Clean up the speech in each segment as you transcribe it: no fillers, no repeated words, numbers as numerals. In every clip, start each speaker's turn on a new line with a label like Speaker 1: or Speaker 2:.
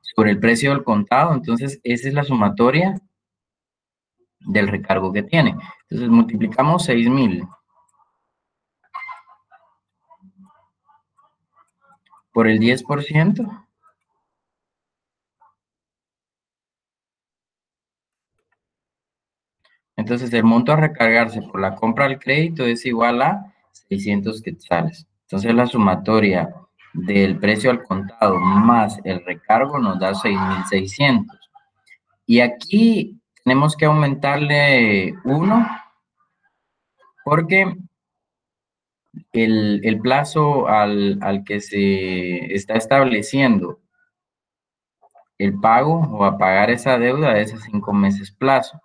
Speaker 1: sobre el precio del contado. Entonces, esa es la sumatoria del recargo que tiene. Entonces, multiplicamos 6.000 por el 10%. Entonces, el monto a recargarse por la compra al crédito es igual a 600 quetzales. Entonces, la sumatoria del precio al contado más el recargo nos da 6.600. Y aquí tenemos que aumentarle 1 porque el plazo al que se está estableciendo el pago o a pagar esa deuda es a 5 meses plazo.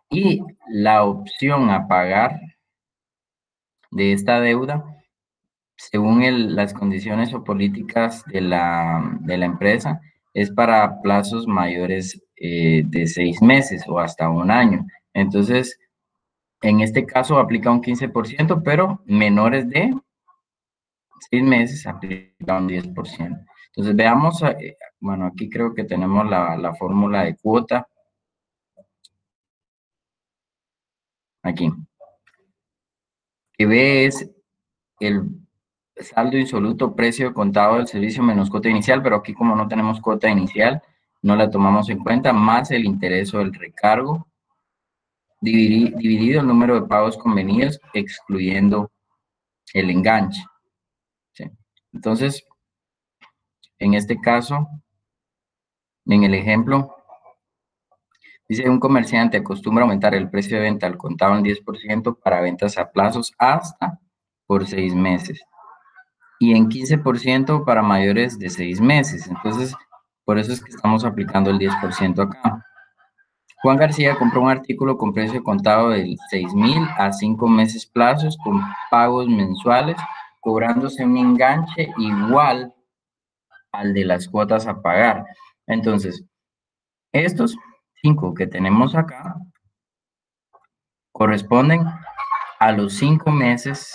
Speaker 1: Y la opción a pagar de esta deuda, según las condiciones o políticas de la empresa, es para plazos mayores de 6 meses o hasta 1 año. Entonces, en este caso aplica un 15%, pero menores de 6 meses aplica un 10%. Entonces, veamos, bueno, aquí creo que tenemos la fórmula de cuota. Aquí. Que B es el saldo insoluto precio contado del servicio menos cuota inicial, pero aquí como no tenemos cuota inicial, no la tomamos en cuenta, más el interés o el recargo, dividido el número de pagos convenidos, excluyendo el enganche. ¿Sí? Entonces, en este caso, en el ejemplo, dice un comerciante acostumbra aumentar el precio de venta al contado en 10% para ventas a plazos hasta por 6 meses. Y en 15% para mayores de 6 meses. Entonces, por eso es que estamos aplicando el 10% acá. Juan García compró un artículo con precio contado de 6.000 a 5 meses plazos con pagos mensuales, cobrándose un enganche igual al de las cuotas a pagar. Entonces, estos 5 que tenemos acá corresponden a los 5 meses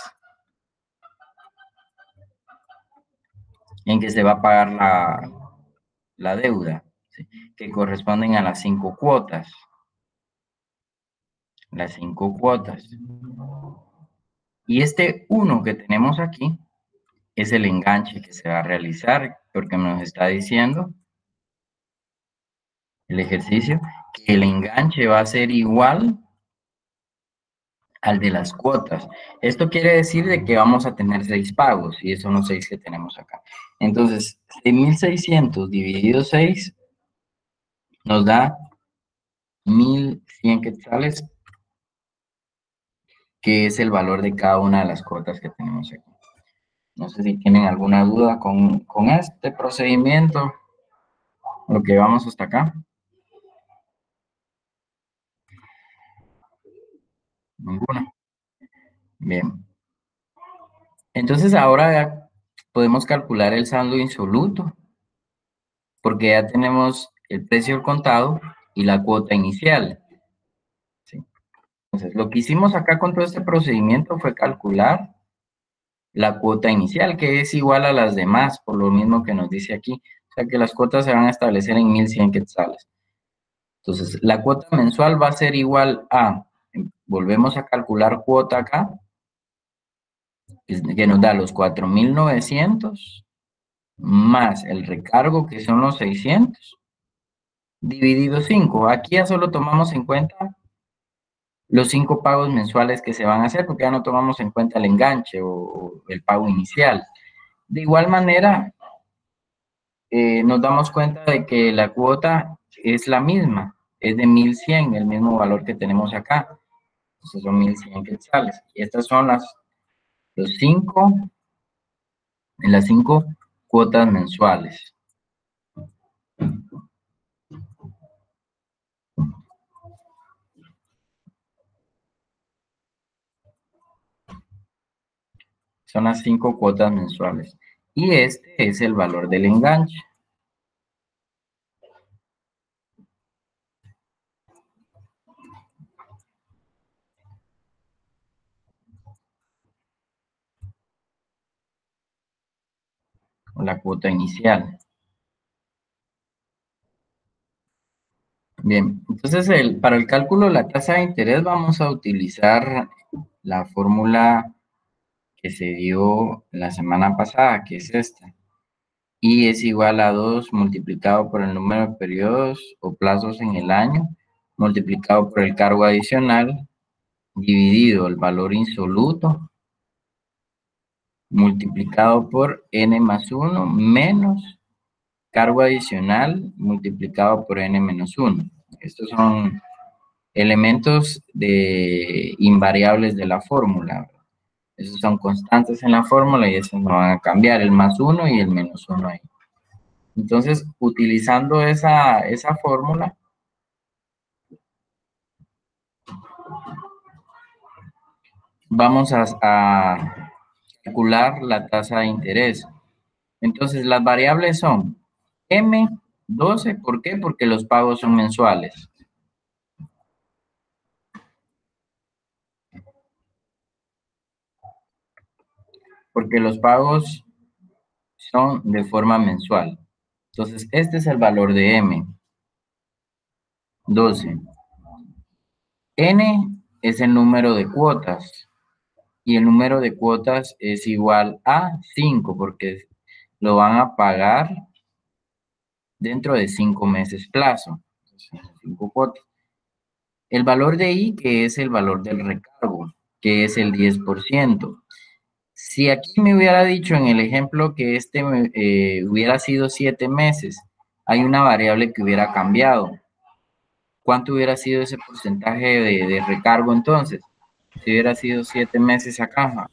Speaker 1: en que se va a pagar la deuda, ¿sí? Que corresponden a las 5 cuotas. Las 5 cuotas. Y este 1 que tenemos aquí es el enganche que se va a realizar, porque nos está diciendo el ejercicio que el enganche va a ser igual al de las cuotas. Esto quiere decir de que vamos a tener 6 pagos, y esos son los 6 que tenemos acá. Entonces, 6.600 dividido 6 nos da 1.100 quetzales, que es el valor de cada una de las cuotas que tenemos aquí. No sé si tienen alguna duda con este procedimiento, lo que vamos hasta acá. Ninguna. Bien. Entonces ahora ya podemos calcular el saldo insoluto, porque ya tenemos el precio al contado y la cuota inicial. ¿Sí? Entonces, lo que hicimos acá con todo este procedimiento fue calcular la cuota inicial, que es igual a las demás, por lo mismo que nos dice aquí. O sea que las cuotas se van a establecer en 1.100 quetzales. Entonces, la cuota mensual va a ser igual a, volvemos a calcular cuota acá, que nos da los 4.900 más el recargo, que son los 600, dividido 5. Aquí ya solo tomamos en cuenta los 5 pagos mensuales que se van a hacer, porque ya no tomamos en cuenta el enganche o el pago inicial. De igual manera, nos damos cuenta de que la cuota es la misma, es de 1.100, el mismo valor que tenemos acá. Entonces son 1.100 quetzales. Y estas son las 5 cuotas mensuales. Son las 5 cuotas mensuales. Y este es el valor del enganche. o la cuota inicial. Bien, entonces para el cálculo de la tasa de interés vamos a utilizar la fórmula que se dio la semana pasada, que es esta. Y es igual a 2 multiplicado por el número de periodos o plazos en el año, multiplicado por el cargo adicional, dividido el valor insoluto, multiplicado por n más 1, menos cargo adicional, multiplicado por n menos 1. Estos son elementos invariables de la fórmula. Esos son constantes en la fórmula y esos no van a cambiar, el más 1 y el menos 1 ahí. Entonces, utilizando esa fórmula, vamos a calcular la tasa de interés. Entonces, las variables son M12, ¿por qué? Porque los pagos son mensuales. Porque los pagos son de forma mensual. Entonces, este es el valor de M12. N es el número de cuotas. Y el número de cuotas es igual a 5, porque lo van a pagar dentro de 5 meses plazo. 5 cuotas. El valor de I, que es el valor del recargo, que es el 10%. Si aquí me hubiera dicho en el ejemplo que hubiera sido 7 meses, hay una variable que hubiera cambiado. ¿Cuánto hubiera sido ese porcentaje de recargo entonces? Si hubiera sido 7 meses a caja.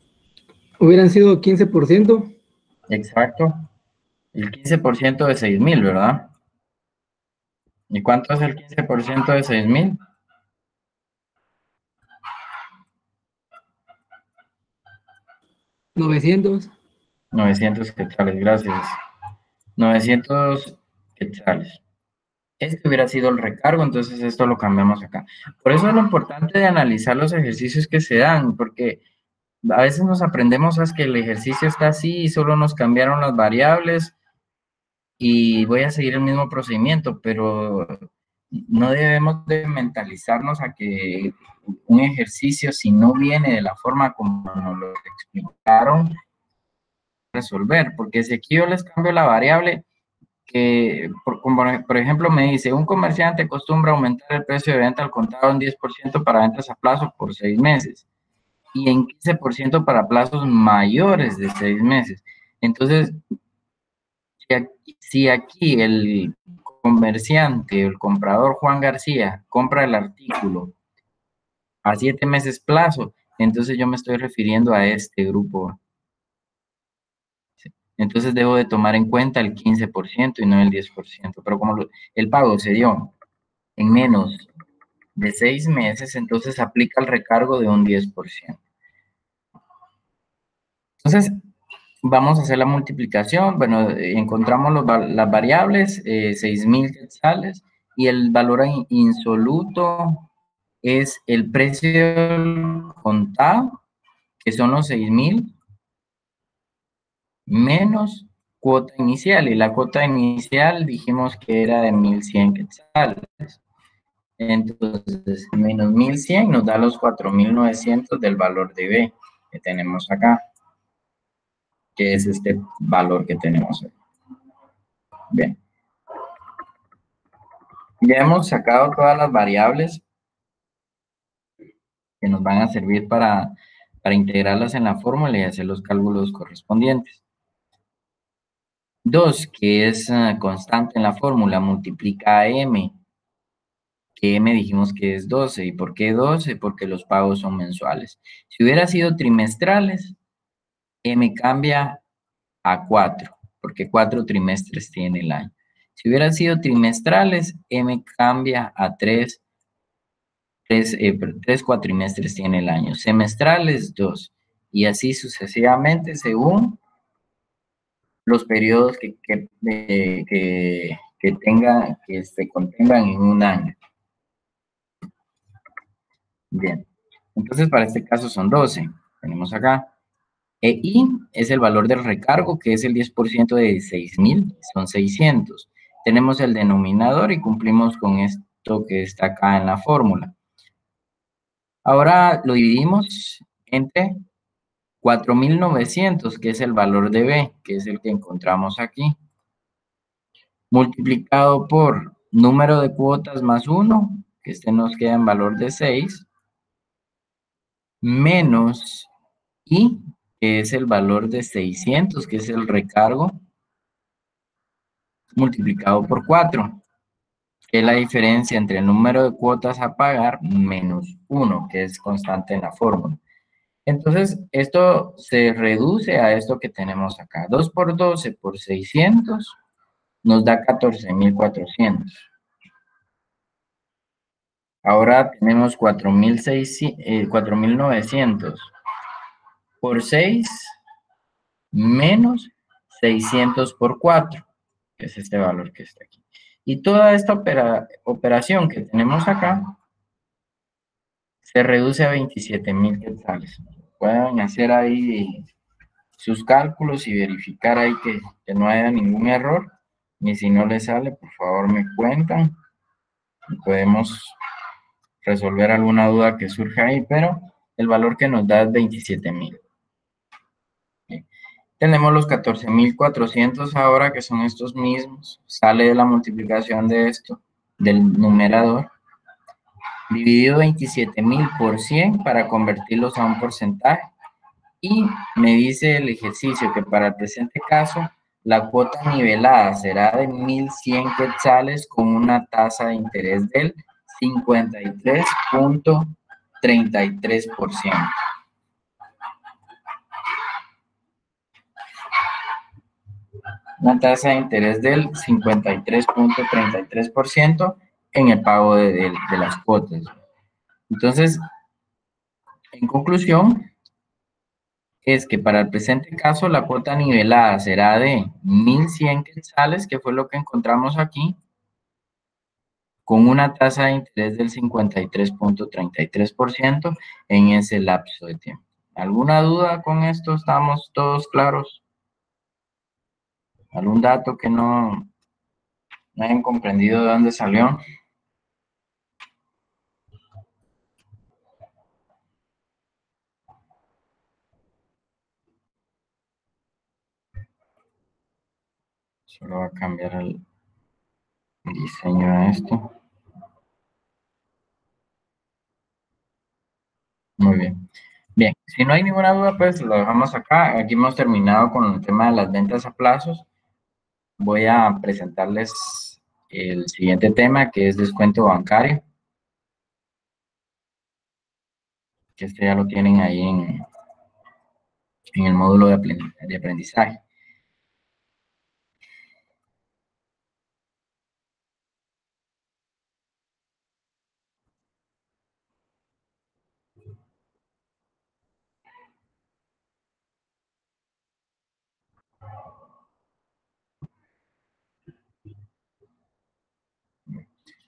Speaker 2: Hubieran sido 15%.
Speaker 1: Exacto. El 15% de 6,000, ¿verdad? ¿Y cuánto es el 15% de 6,000?
Speaker 2: 900.
Speaker 1: 900 quetzales, gracias. 900 quetzales. Este hubiera sido el recargo, entonces esto lo cambiamos acá. Por eso es lo importante de analizar los ejercicios que se dan, porque a veces nos aprendemos a que el ejercicio está así y solo nos cambiaron las variables y voy a seguir el mismo procedimiento, pero no debemos de mentalizarnos a que un ejercicio, si no viene de la forma como nos lo explicaron, resolver, porque si aquí yo les cambio la variable, que por ejemplo me dice, un comerciante acostumbra aumentar el precio de venta al contado en 10% para ventas a plazo por 6 meses y en 15% para plazos mayores de 6 meses. Entonces, si aquí el comerciante, el comprador Juan García, compra el artículo a 7 meses plazo, entonces yo me estoy refiriendo a este grupo. Entonces debo de tomar en cuenta el 15% y no el 10%. Pero como el pago se dio en menos de 6 meses, entonces aplica el recargo de un 10%. Entonces, vamos a hacer la multiplicación. Bueno, encontramos las variables, 6,000 quetzales, y el valor insoluto es el precio contado, que son los 6,000, menos cuota inicial, y la cuota inicial dijimos que era de 1,100 quetzales. Entonces, menos 1,100 nos da los 4,900 del valor de B que tenemos acá, que es este valor que tenemos aquí. Bien. Ya hemos sacado todas las variables que nos van a servir para integrarlas en la fórmula y hacer los cálculos correspondientes. 2, que es constante en la fórmula, multiplica a M, que M dijimos que es 12. ¿Y por qué 12? Porque los pagos son mensuales. Si hubiera sido trimestrales, M cambia a 4, porque 4 trimestres tiene el año. Si hubiera sido trimestrales, M cambia a 3 cuatrimestres tiene el año. Semestrales, 2. Y así sucesivamente según los periodos que se contengan en un año. Bien. Entonces, para este caso son 12. Tenemos acá. E I es el valor del recargo, que es el 10% de 6,000, son 600. Tenemos el denominador y cumplimos con esto que está acá en la fórmula. Ahora lo dividimos entre 4,900, que es el valor de B, que es el que encontramos aquí, multiplicado por número de cuotas más 1, que este nos queda en valor de 6, menos I, que es el valor de 600, que es el recargo, multiplicado por 4, que es la diferencia entre el número de cuotas a pagar menos 1, que es constante en la fórmula. Entonces, esto se reduce a esto que tenemos acá. 2 por 12 por 600 nos da 14,400. Ahora tenemos 4,900 por 6 menos 600 por 4, que es este valor que está aquí. Y toda esta operación que tenemos acá se reduce a 27,000 quetzales. Pueden hacer ahí sus cálculos y verificar ahí que no haya ningún error. Y si no les sale, por favor me cuentan. Y podemos resolver alguna duda que surja ahí, pero el valor que nos da es 27,000. Tenemos los 14,400 ahora, que son estos mismos. Sale de la multiplicación de esto, del numerador. Dividido 27,000 por 100 para convertirlos a un porcentaje. Y me dice el ejercicio que para el presente caso, la cuota nivelada será de 1,100 quetzales con una tasa de interés del 53.33%. Una tasa de interés del 53.33% en el pago de las cuotas. Entonces, en conclusión, es que para el presente caso la cuota nivelada será de 1,100 quetzales, que fue lo que encontramos aquí, con una tasa de interés del 53.33% en ese lapso de tiempo. ¿Alguna duda con esto? ¿Estamos todos claros? ¿Algún dato que no hayan comprendido de dónde salió? Solo va a cambiar el diseño de esto. Muy bien. Bien, si no hay ninguna duda, pues lo dejamos acá. Aquí hemos terminado con el tema de las ventas a plazos. Voy a presentarles el siguiente tema, que es descuento bancario. Que este ya lo tienen ahí en el módulo de aprendizaje.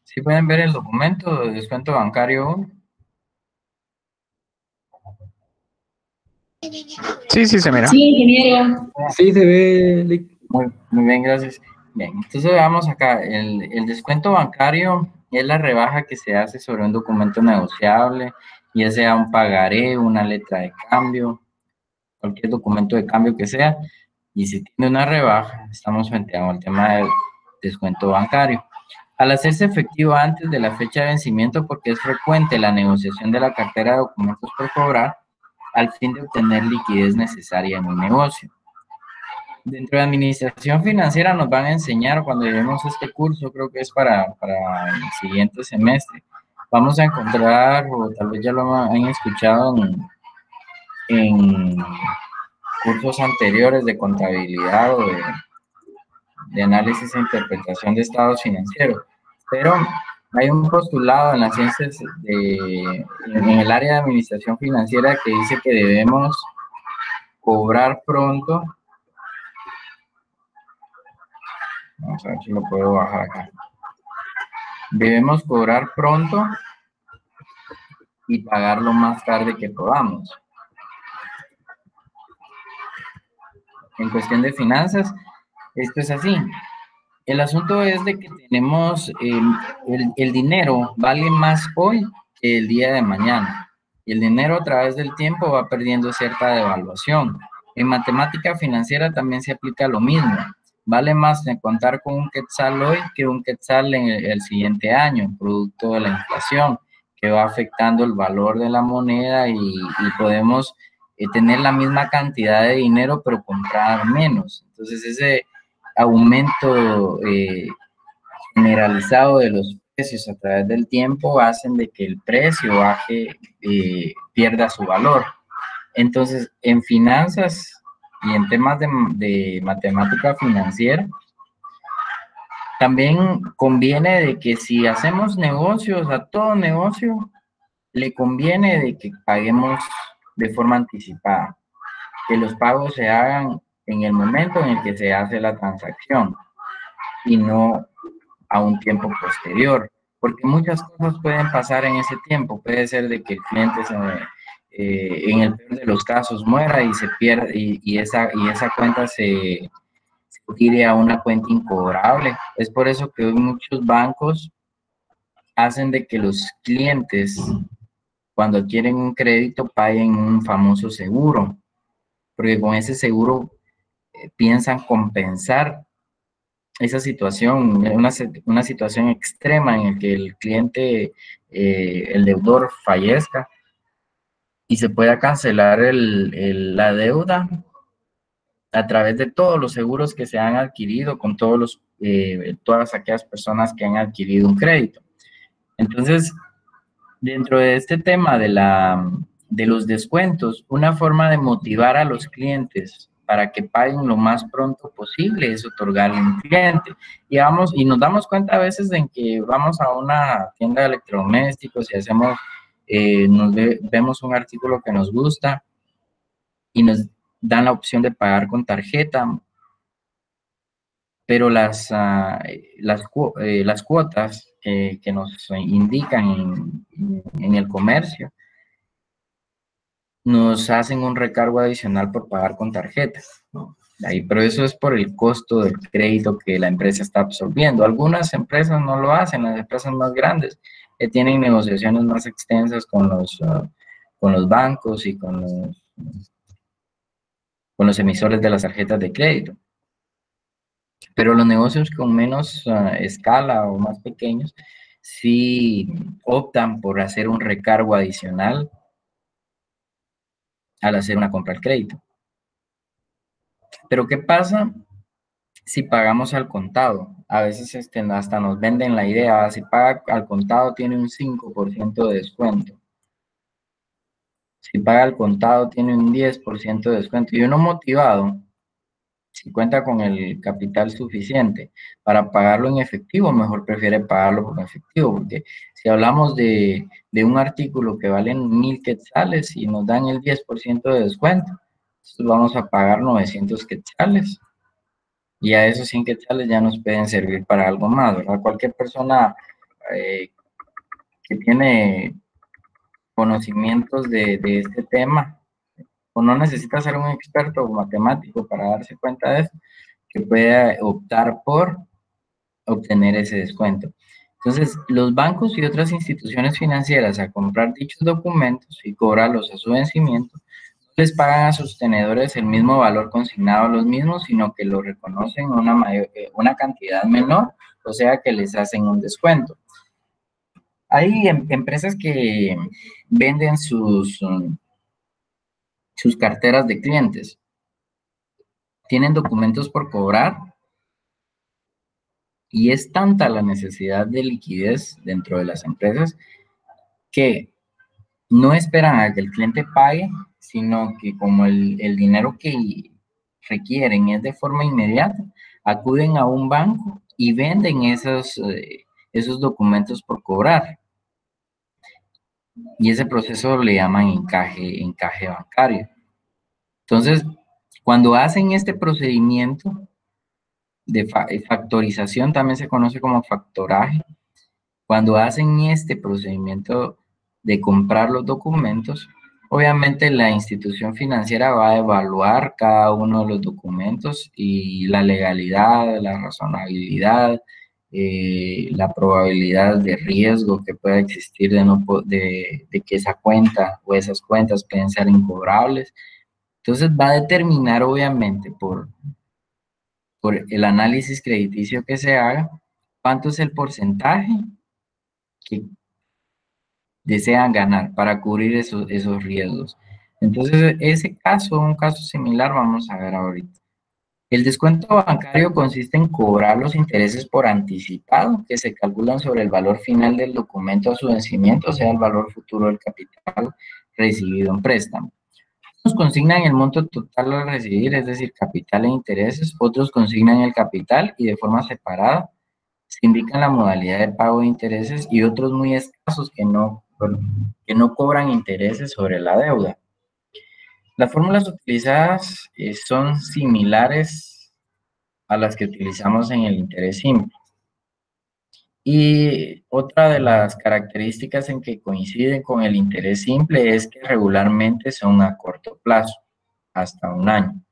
Speaker 1: ¿Sí pueden ver el documento de descuento bancario 1?
Speaker 3: Sí, sí se mira.
Speaker 2: Sí, ingeniero. Sí, se ve.
Speaker 1: Muy bien, gracias. Bien, entonces veamos acá, el descuento bancario es la rebaja que se hace sobre un documento negociable, ya sea un pagaré, una letra de cambio, cualquier documento de cambio que sea, y si tiene una rebaja, estamos frente al tema del descuento bancario. Al hacerse efectivo antes de la fecha de vencimiento, porque es frecuente la negociación de la cartera de documentos por cobrar, al fin de obtener liquidez necesaria en un negocio. Dentro de administración financiera nos van a enseñar, cuando llevemos este curso, creo que es para el siguiente semestre, vamos a encontrar, o tal vez ya lo han escuchado en cursos anteriores de contabilidad o de análisis e interpretación de estados financieros, pero hay un postulado en las ciencias en el área de administración financiera que dice que debemos cobrar pronto. Vamos a ver si lo puedo bajar acá. Debemos cobrar pronto y pagar lo más tarde que podamos. en cuestión de finanzas, esto es así. El asunto es de que tenemos, el dinero vale más hoy que el día de mañana. Y el dinero a través del tiempo va perdiendo cierta devaluación. En matemática financiera también se aplica lo mismo. Vale más contar con un quetzal hoy que un quetzal en el siguiente año, producto de la inflación, que va afectando el valor de la moneda y podemos tener la misma cantidad de dinero, pero comprar menos. Entonces, ese aumento generalizado de los precios a través del tiempo hacen de que el precio baje, pierda su valor. Entonces, en finanzas y en temas de matemática financiera, también conviene de que si hacemos negocios, a todo negocio le conviene de que paguemos de forma anticipada, que los pagos se hagan en el momento en el que se hace la transacción y no a un tiempo posterior, porque muchas cosas pueden pasar en ese tiempo. Puede ser de que el cliente en el peor de los casos muera y se pierda y esa cuenta se tire a una cuenta incobrable. Es por eso que hoy muchos bancos hacen de que los clientes, cuando adquieren un crédito, paguen un famoso seguro, porque con ese seguro piensan compensar esa situación, una situación extrema en la que el cliente, el deudor fallezca y se pueda cancelar la deuda a través de todos los seguros que se han adquirido con todas aquellas personas que han adquirido un crédito. Entonces, dentro de este tema de los descuentos, una forma de motivar a los clientes para que paguen lo más pronto posible es otorgarle un cliente. Y nos damos cuenta a veces de que vamos a una tienda de electrodomésticos y hacemos, vemos un artículo que nos gusta y nos dan la opción de pagar con tarjeta, pero las cuotas que nos indican en el comercio nos hacen un recargo adicional por pagar con tarjeta, ¿no? Pero eso es por el costo del crédito que la empresa está absorbiendo. Algunas empresas no lo hacen, las empresas más grandes que tienen negociaciones más extensas con los bancos y con los emisores de las tarjetas de crédito. Pero los negocios con menos escala o más pequeños sí optan por hacer un recargo adicional al hacer una compra al crédito. Pero ¿qué pasa si pagamos al contado? A veces hasta nos venden la idea, si paga al contado tiene un 5% de descuento. Si paga al contado tiene un 10% de descuento. Y uno motivado, si cuenta con el capital suficiente para pagarlo en efectivo, mejor prefiere pagarlo en efectivo, porque si hablamos de un artículo que vale 1,000 quetzales y nos dan el 10% de descuento, entonces vamos a pagar 900 quetzales. Y a esos 100 quetzales ya nos pueden servir para algo más, ¿verdad? Cualquier persona que tiene conocimientos de este tema, o no necesita ser un experto matemático para darse cuenta de eso, que pueda optar por obtener ese descuento. Entonces, los bancos y otras instituciones financieras, al comprar dichos documentos y cobrarlos a su vencimiento, no les pagan a sus tenedores el mismo valor consignado a los mismos, sino que lo reconocen una cantidad menor, o sea que les hacen un descuento. Hay empresas que venden sus carteras de clientes. Tienen documentos por cobrar y es tanta la necesidad de liquidez dentro de las empresas que no esperan a que el cliente pague, sino que como el dinero que requieren es de forma inmediata, acuden a un banco y venden esos documentos por cobrar. Y ese proceso le llaman encaje bancario. Entonces, cuando hacen este procedimiento de factorización, también se conoce como factoraje, cuando hacen este procedimiento de comprar los documentos, Obviamente la institución financiera va a evaluar cada uno de los documentos y la legalidad, la razonabilidad, la probabilidad de riesgo que pueda existir de que esa cuenta o esas cuentas pueden ser incobrables. Entonces va a determinar obviamente por el análisis crediticio que se haga, cuánto es el porcentaje que desean ganar para cubrir esos riesgos. Entonces, ese caso, un caso similar, vamos a ver ahorita. El descuento bancario consiste en cobrar los intereses por anticipado que se calculan sobre el valor final del documento a su vencimiento, o sea, el valor futuro del capital recibido en préstamo. Unos consignan el monto total al recibir, es decir, capital e intereses, otros consignan el capital y de forma separada se indican la modalidad de pago de intereses y otros muy escasos que no cobran intereses sobre la deuda. Las fórmulas utilizadas son similares a las que utilizamos en el interés simple. Y otra de las características en que coinciden con el interés simple es que regularmente son a corto plazo, hasta un año.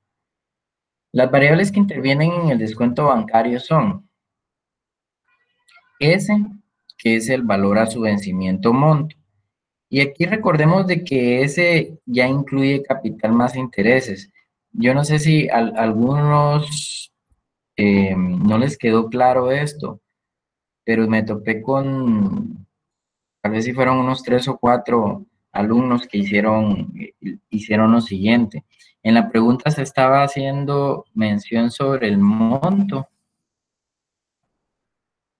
Speaker 1: Las variables que intervienen en el descuento bancario son S, que es el valor a su vencimiento monto. Y aquí recordemos de que ese ya incluye capital más intereses. Yo no sé si a algunos no les quedó claro esto, pero me topé con, tal vez si fueron unos 3 o 4 alumnos que hicieron lo siguiente. En la pregunta se estaba haciendo mención sobre el monto.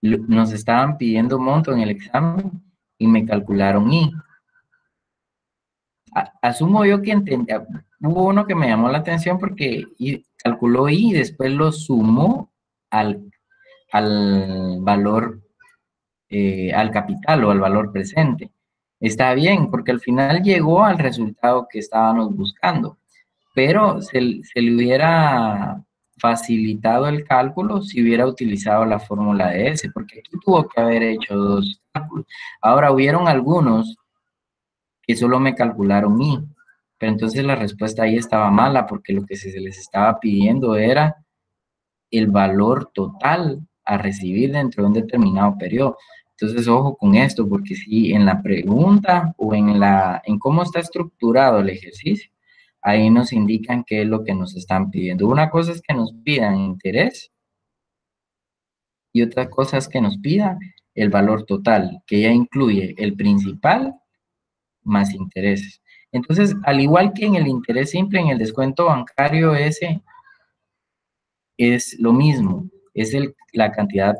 Speaker 1: Nos estaban pidiendo monto en el examen y me calcularon I. Asumo yo que entendía, hubo uno que me llamó la atención porque calculó I y después lo sumó al valor, al capital o al valor presente. Está bien, porque al final llegó al resultado que estábamos buscando, pero se le hubiera facilitado el cálculo si hubiera utilizado la fórmula de S, porque aquí tuvo que haber hecho dos cálculos. Ahora, hubieron algunos que solo me calcularon I, pero entonces la respuesta ahí estaba mala porque lo que se les estaba pidiendo era el valor total a recibir dentro de un determinado periodo. Entonces, ojo con esto, porque si en la pregunta o en cómo está estructurado el ejercicio, ahí nos indican qué es lo que nos están pidiendo. Una cosa es que nos pidan interés y otra cosa es que nos pidan el valor total, que ya incluye el principal más intereses. Entonces, al igual que en el interés simple, en el descuento bancario ese es lo mismo, es la cantidad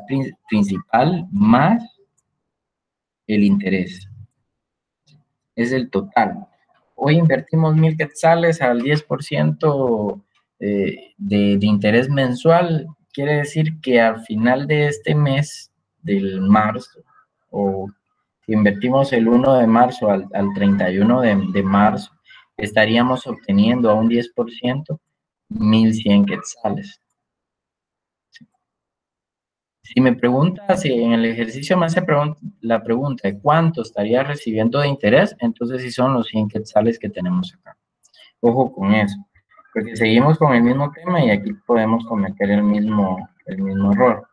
Speaker 1: principal más el interés, es el total. Hoy invertimos 1,000 quetzales al 10% de interés mensual, quiere decir que al final de este mes, del marzo, o si invertimos el 1 de marzo al 31 de marzo, estaríamos obteniendo a un 10% 1,100 quetzales. Si me preguntas, si en el ejercicio me hace la pregunta de cuánto estaría recibiendo de interés, entonces sí son los 100 quetzales que tenemos acá. Ojo con eso, porque seguimos con el mismo tema y aquí podemos cometer el mismo error.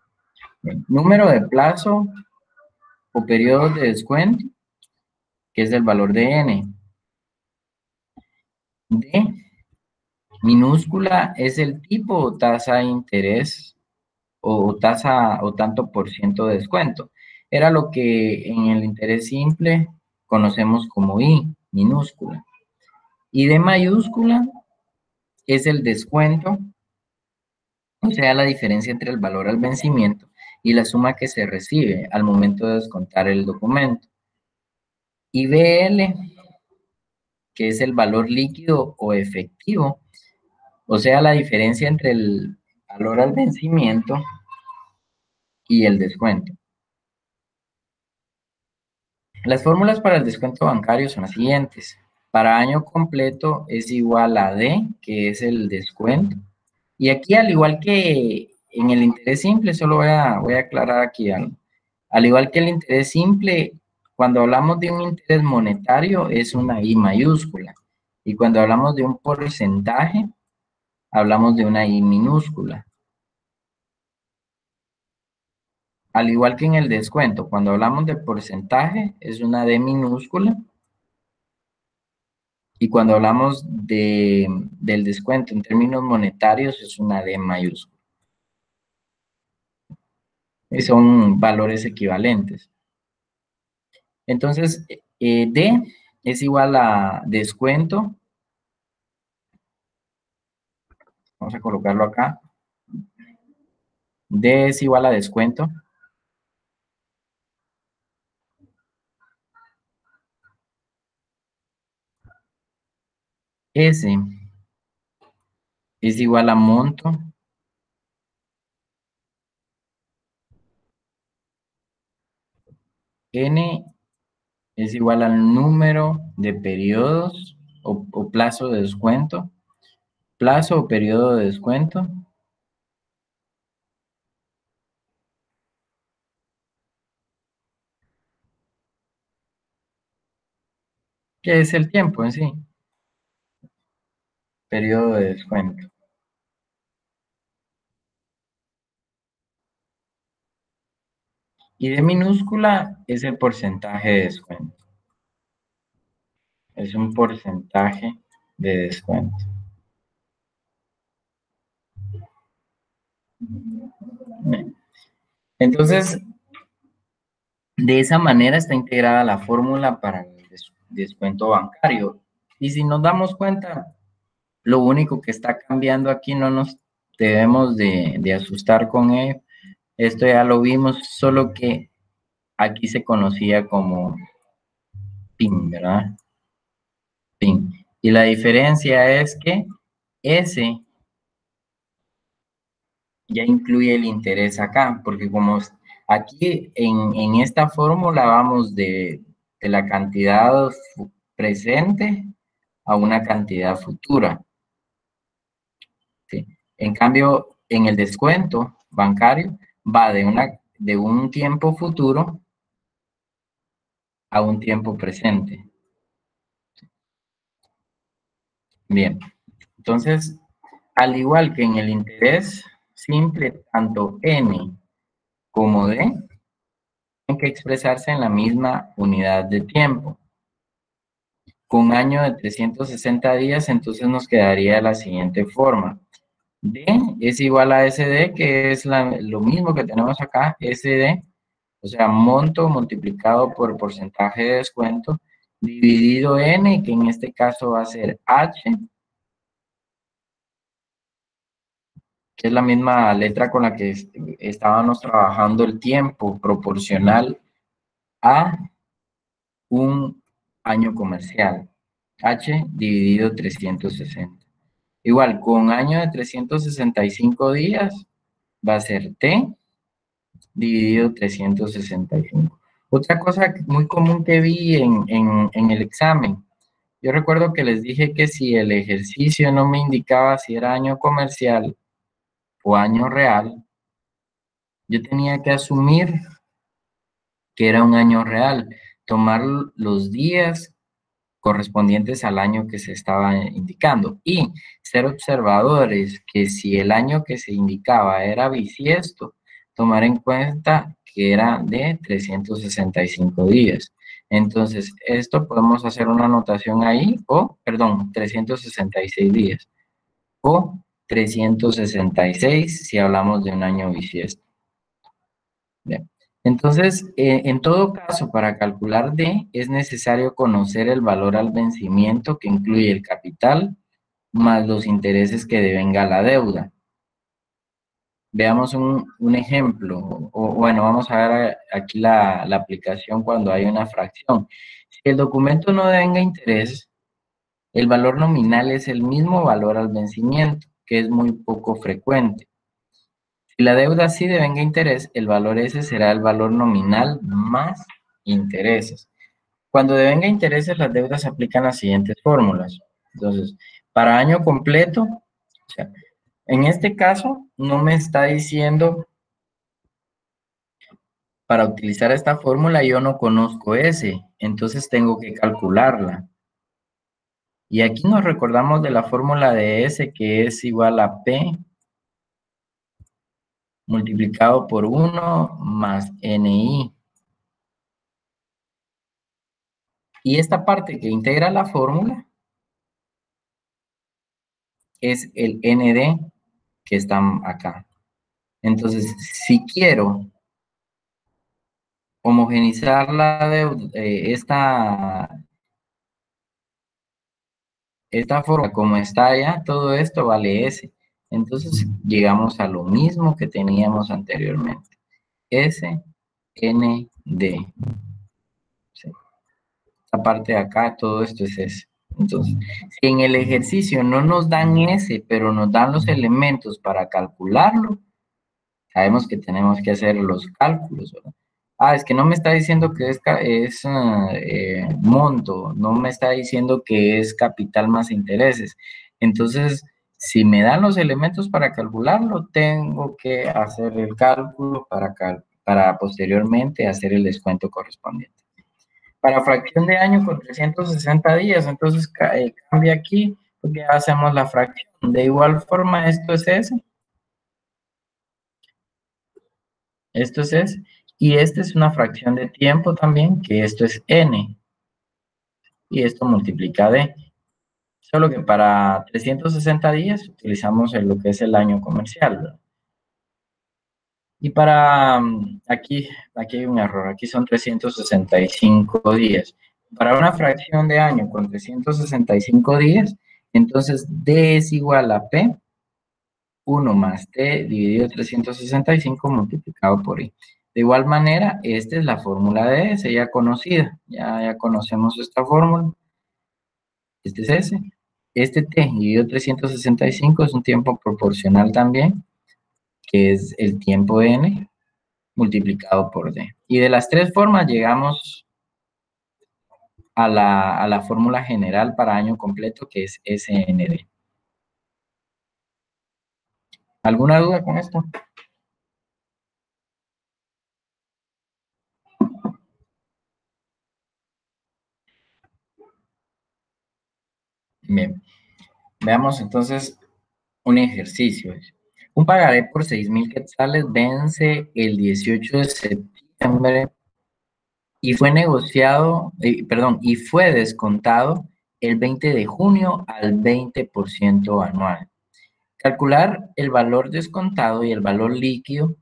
Speaker 1: Bien, número de plazo o periodo de descuento, que es el valor de N. D minúscula es el tipo o tasa de interés o tasa o tanto por ciento de descuento. Era lo que en el interés simple conocemos como I minúscula. Y D mayúscula es el descuento, o sea, la diferencia entre el valor al vencimiento y la suma que se recibe al momento de descontar el documento. Y BL, que es el valor líquido o efectivo, o sea, la diferencia entre el valor al vencimiento y el descuento. Las fórmulas para el descuento bancario son las siguientes. Para año completo es igual a D, que es el descuento. Y aquí, al igual que en el interés simple, solo voy a aclarar aquí algo. Al igual que el interés simple, cuando hablamos de un interés monetario es una I mayúscula. Y cuando hablamos de un porcentaje, hablamos de una I minúscula. Al igual que en el descuento, cuando hablamos de porcentaje es una D minúscula. Y cuando hablamos del descuento en términos monetarios es una D mayúscula. Y son valores equivalentes. Entonces, D es igual a descuento. Vamos a colocarlo acá. D es igual a descuento. S es igual a monto. N es igual al número de periodos o plazo de descuento. Plazo o periodo de descuento. ¿Qué es el tiempo en sí? Periodo de descuento. Y D minúscula es el porcentaje de descuento. Es un porcentaje de descuento. Entonces, de esa manera está integrada la fórmula para el descuento bancario. Y si nos damos cuenta, lo único que está cambiando aquí, no nos debemos de asustar con ello. Esto ya lo vimos, solo que aquí se conocía como PIN, ¿verdad? PIN. Y la diferencia es que S ya incluye el interés acá, porque como aquí en esta fórmula vamos de la cantidad presente a una cantidad futura. ¿Sí? En cambio, en el descuento bancario va de un tiempo futuro a un tiempo presente. Bien, entonces, al igual que en el interés simple, tanto N como D tienen que expresarse en la misma unidad de tiempo. Con año de 360 días, entonces nos quedaría de la siguiente forma. D es igual a SD, que es lo mismo que tenemos acá, SD, o sea, monto multiplicado por porcentaje de descuento, dividido N, que en este caso va a ser H, que es la misma letra con la que estábamos trabajando el tiempo proporcional a un año comercial. H dividido 360. Igual, con año de 365 días va a ser T dividido 365. Otra cosa muy común que vi en el examen, yo recuerdo que les dije que si el ejercicio no me indicaba si era año comercial o año real, yo tenía que asumir que era un año real, tomar los días correspondientes al año que se estaba indicando y ser observadores que si el año que se indicaba era bisiesto, tomar en cuenta que era de 365 días. Entonces, esto podemos hacer una anotación ahí, o, perdón, 366 días, o 366 si hablamos de un año bisiesto. Bien. Entonces, en todo caso, para calcular D, es necesario conocer el valor al vencimiento que incluye el capital más los intereses que devenga la deuda. Veamos un ejemplo, o bueno, vamos a ver aquí la aplicación cuando hay una fracción. Si el documento no devenga interés, el valor nominal es el mismo valor al vencimiento, que es muy poco frecuente. Si la deuda sí devenga interés, el valor S será el valor nominal más intereses. Cuando devenga intereses, las deudas aplican las siguientes fórmulas. Entonces, para año completo, o sea, en este caso, no me está diciendo para utilizar esta fórmula yo no conozco S, entonces tengo que calcularla. Y aquí nos recordamos de la fórmula de S, que es igual a P multiplicado por 1 más NI. Y esta parte que integra la fórmula es el ND que está acá. Entonces, si quiero homogenizar la deuda, esta fórmula como está allá, todo esto vale S. Entonces, llegamos a lo mismo que teníamos anteriormente. S, N, D. ¿Sí? Esta parte de acá, todo esto es S. Entonces, si en el ejercicio no nos dan S, pero nos dan los elementos para calcularlo, sabemos que tenemos que hacer los cálculos, ¿verdad? Es que no me está diciendo que es monto, no me está diciendo que es capital más intereses. Entonces, si me dan los elementos para calcularlo, tengo que hacer el cálculo para posteriormente hacer el descuento correspondiente. Para fracción de año con 360 días, entonces cambia aquí, porque hacemos la fracción. De igual forma, esto es S. Esto es S. Y esta es una fracción de tiempo también, que esto es N. Y esto multiplica D. Solo que para 360 días utilizamos lo que es el año comercial, ¿verdad? Y para, aquí hay un error, aquí son 365 días. Para una fracción de año con 365 días, entonces D es igual a P, 1 más T dividido 365 multiplicado por I. De igual manera, esta es la fórmula de S, ya conocida. Ya conocemos esta fórmula. Este es S. Este T dividido 365 es un tiempo proporcional también, que es el tiempo N multiplicado por D. Y de las tres formas llegamos a la fórmula general para año completo, que es SND. ¿Alguna duda con esto? Bien. Veamos entonces un ejercicio. Un pagaré por 6,000 quetzales vence el 18 de septiembre y fue negociado, y fue descontado el 20 de junio al 20% anual. Calcular el valor descontado y el valor líquido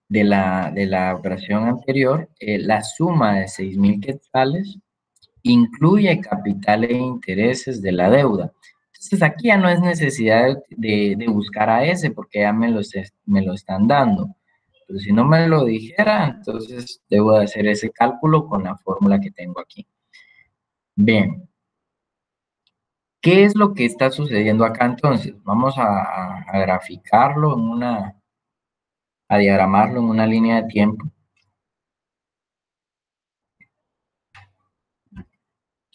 Speaker 1: de la operación anterior, la suma de 6,000 quetzales incluye capital e intereses de la deuda. Entonces aquí ya no es necesidad de buscar a ese porque ya me lo están dando. Pero si no me lo dijera, entonces debo de hacer ese cálculo con la fórmula que tengo aquí. Bien. ¿Qué es lo que está sucediendo acá entonces? Vamos a graficarlo a diagramarlo en una línea de tiempo.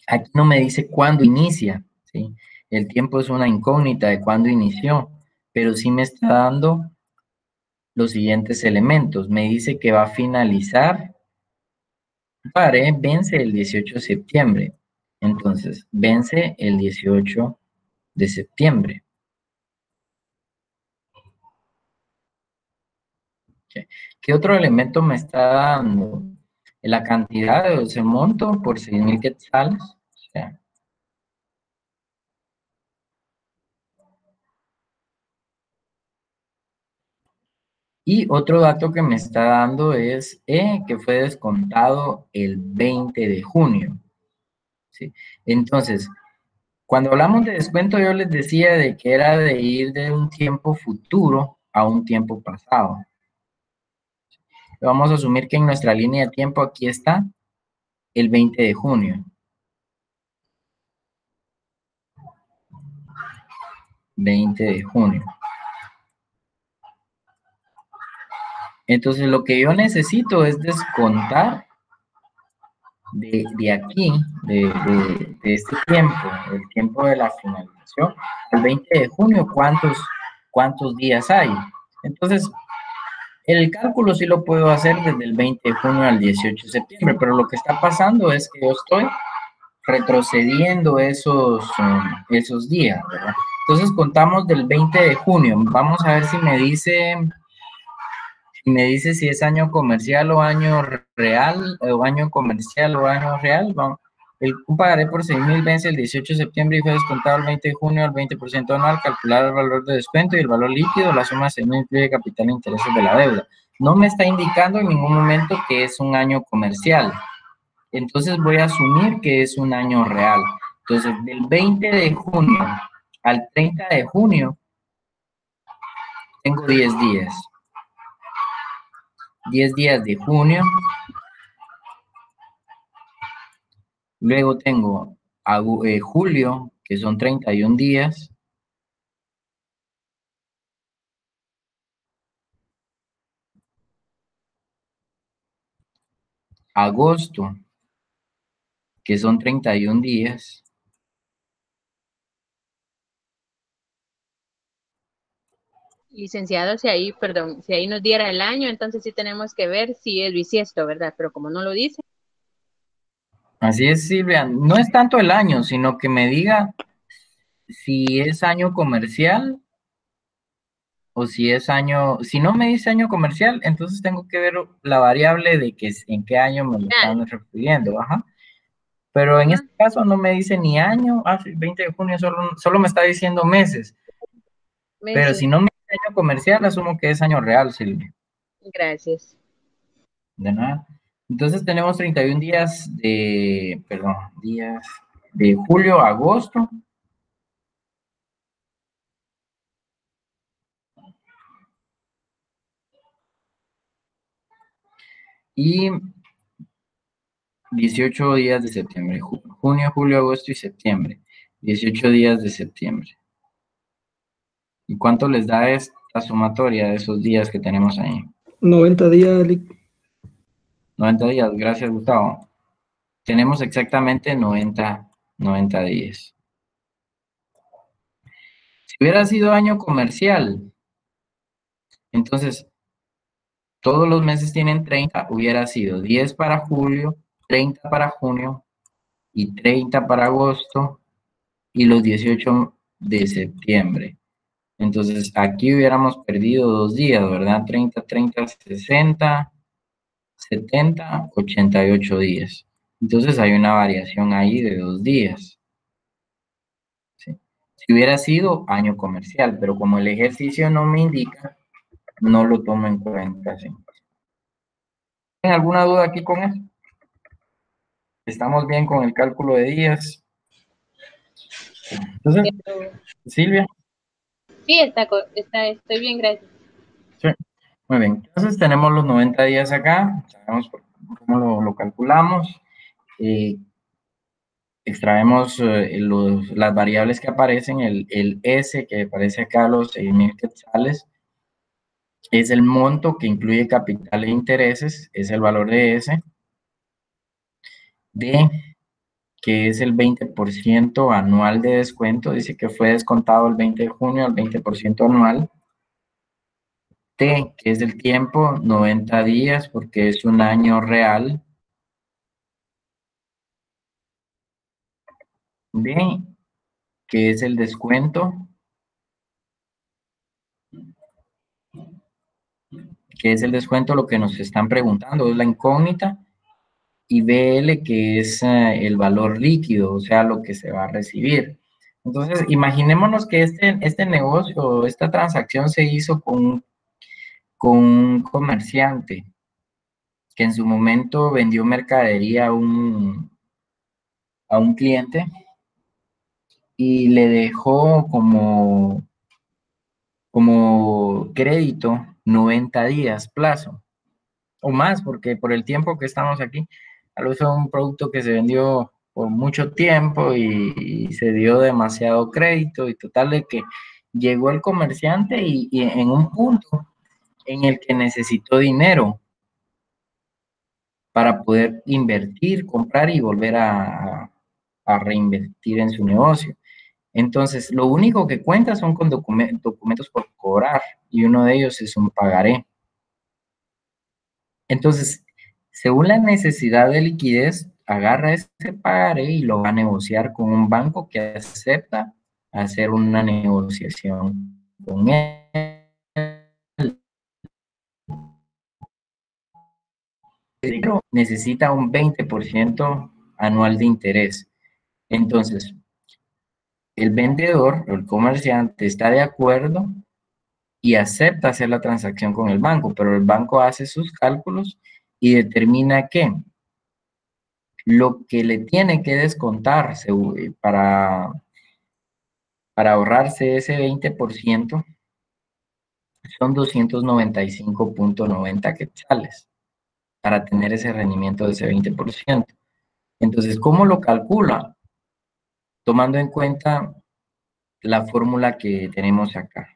Speaker 1: Aquí no me dice cuándo inicia, ¿sí? El tiempo es una incógnita de cuándo inició, pero sí me está dando los siguientes elementos. Me dice que va a finalizar, vence el 18 de septiembre. Entonces, vence el 18 de septiembre. ¿Qué otro elemento me está dando? La cantidad de ese monto por 6,000 quetzales. O sea, y otro dato que me está dando es que fue descontado el 20 de junio. ¿Sí? Entonces, cuando hablamos de descuento, yo les decía de que era de ir de un tiempo futuro a un tiempo pasado. Vamos a asumir que en nuestra línea de tiempo aquí está el 20 de junio. 20 de junio. Entonces, lo que yo necesito es descontar de aquí, de este tiempo, el tiempo de la finalización, el 20 de junio, ¿cuántos días hay? Entonces, El cálculo sí lo puedo hacer desde el 20 de junio al 18 de septiembre, pero lo que está pasando es que yo estoy retrocediendo esos días, ¿verdad? Entonces contamos del 20 de junio. Vamos a ver si me dice si es año comercial o año real, o año comercial o año real. Vamos. Un pagaré por 6.000 vence el 18 de septiembre y fue descontado el 20 de junio al 20% anual, calcular el valor de descuento y el valor líquido. La suma de 6.000 incluye capital e intereses de la deuda. No me está indicando en ningún momento que es un año comercial. Entonces voy a asumir que es un año real. Entonces, del 20 de junio al 30 de junio, tengo 10 días. 10 días de junio. Luego tengo julio, que son 31 días. Agosto, que son 31 días.
Speaker 3: Licenciado, perdón, si ahí nos diera el año, entonces sí tenemos que ver si es bisiesto, ¿verdad? Pero como no lo dice.
Speaker 1: Así es, Silvia. No es tanto el año, sino que me diga si es año comercial o si es año. Si no me dice año comercial, entonces tengo que ver la variable de que en qué año me lo están refiriendo. Ajá. Pero en este caso no me dice ni año. Sí, 20 de junio solo me está diciendo meses. Pero si no me dice año comercial, asumo que es año real, Silvia.
Speaker 3: Gracias.
Speaker 1: De nada. Entonces tenemos 31 días días de julio a agosto. Y 18 días de septiembre. Junio, julio, agosto y septiembre. 18 días de septiembre. ¿Y cuánto les da esta sumatoria de esos días que tenemos ahí?
Speaker 2: 90 días, Lick.
Speaker 1: 90 días, gracias, Gustavo. Tenemos exactamente 90 días. Si hubiera sido año comercial, entonces todos los meses tienen 30, hubiera sido 10 para julio, 30 para junio y 30 para agosto y los 18 de septiembre. Entonces aquí hubiéramos perdido 2 días, ¿verdad? 30, 30, 60, 70, 88 días. Entonces hay una variación ahí de 2 días. ¿Sí? Si hubiera sido año comercial, pero como el ejercicio no me indica, no lo tomo en cuenta. ¿Sí? ¿Tienen alguna duda aquí con eso? ¿Estamos bien con el cálculo de días? Entonces, Silvia.
Speaker 3: Sí, estoy bien, gracias.
Speaker 1: Sí. Muy bien, entonces tenemos los 90 días acá, sabemos cómo lo calculamos, extraemos las variables que aparecen, el S que aparece acá, los 6.000 quetzales, es el monto que incluye capital e intereses, es el valor de S, D, que es el 20% anual de descuento, dice que fue descontado el 20 de junio al 20% anual, T, que es el tiempo, 90 días, porque es un año real, D, que es el descuento, lo que nos están preguntando, es la incógnita, y BL, que es el valor líquido, o sea, lo que se va a recibir. Entonces, imaginémonos que este negocio, esta transacción se hizo con un comerciante que en su momento vendió mercadería a un cliente y le dejó como crédito 90 días plazo, o más, porque por el tiempo que estamos aquí, tal vez fue un producto que se vendió por mucho tiempo y se dio demasiado crédito y total de que llegó el comerciante y en un punto en el que necesitó dinero para poder invertir, comprar y volver a reinvertir en su negocio. Entonces, lo único que cuenta son con documentos por cobrar y uno de ellos es un pagaré. Entonces, según la necesidad de liquidez, agarra ese pagaré y lo va a negociar con un banco que acepta hacer una negociación con él. Pero necesita un 20% anual de interés. Entonces, el vendedor o el comerciante está de acuerdo y acepta hacer la transacción con el banco, pero el banco hace sus cálculos y determina que lo que le tiene que descontar para ahorrarse ese 20% son 295.90 quetzales para tener ese rendimiento de ese 20%. Entonces, ¿cómo lo calcula? Tomando en cuenta la fórmula que tenemos acá,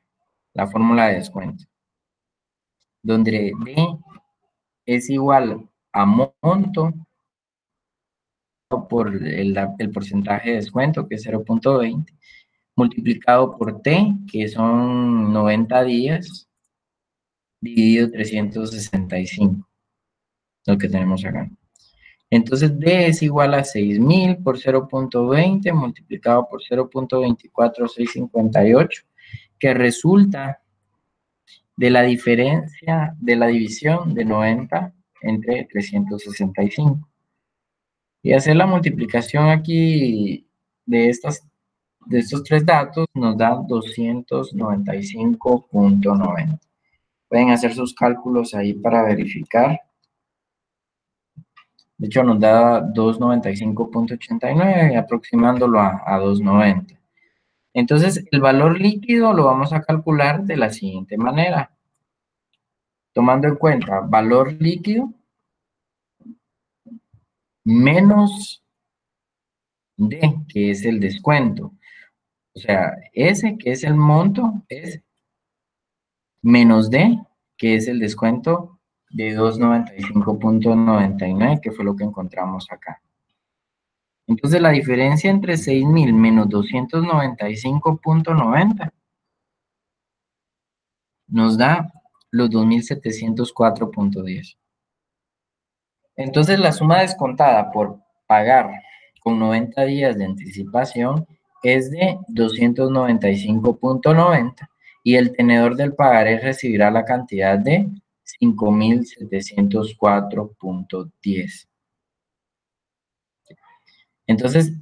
Speaker 1: la fórmula de descuento, donde D es igual a monto por el porcentaje de descuento, que es 0.20, multiplicado por T, que son 90 días, dividido 365, lo que tenemos acá. Entonces, D es igual a 6.000 por 0.20 multiplicado por 0.24658, que resulta de la diferencia de la división de 90 entre 365. Y hacer la multiplicación aquí de estos tres datos nos da 295.90. Pueden hacer sus cálculos ahí para verificar. De hecho, nos da 295.89, aproximándolo a 290. Entonces, el valor líquido lo vamos a calcular de la siguiente manera. Tomando en cuenta valor líquido menos D, que es el descuento. O sea, S, que es el monto, es menos D, que es el descuento de 295.99, que fue lo que encontramos acá. Entonces, la diferencia entre 6.000 menos 295.90 nos da los 2.704.10. Entonces, la suma descontada por pagar con 90 días de anticipación es de 295.90 y el tenedor del pagaré recibirá la cantidad de 5.704.10. Entonces,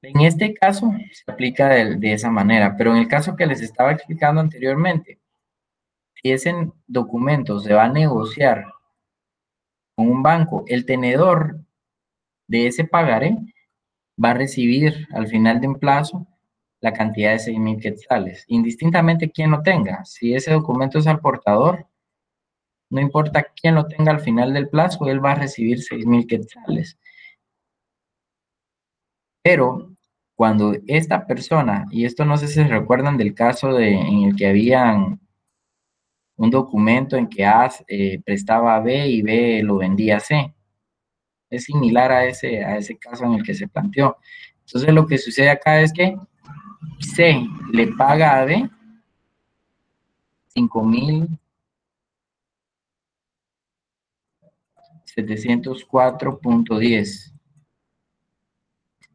Speaker 1: en este caso se aplica de esa manera, pero en el caso que les estaba explicando anteriormente, si ese documento se va a negociar con un banco, el tenedor de ese pagaré va a recibir al final de un plazo la cantidad de 6.000 quetzales, indistintamente quién lo tenga. Si ese documento es al portador, no importa quién lo tenga al final del plazo, él va a recibir 6.000 quetzales. Pero cuando esta persona, y esto no sé si se recuerdan del caso en el que habían un documento en que A prestaba a B y B lo vendía a C. Es similar a ese caso en el que se planteó. Entonces, lo que sucede acá es que C le paga a B 5.704.10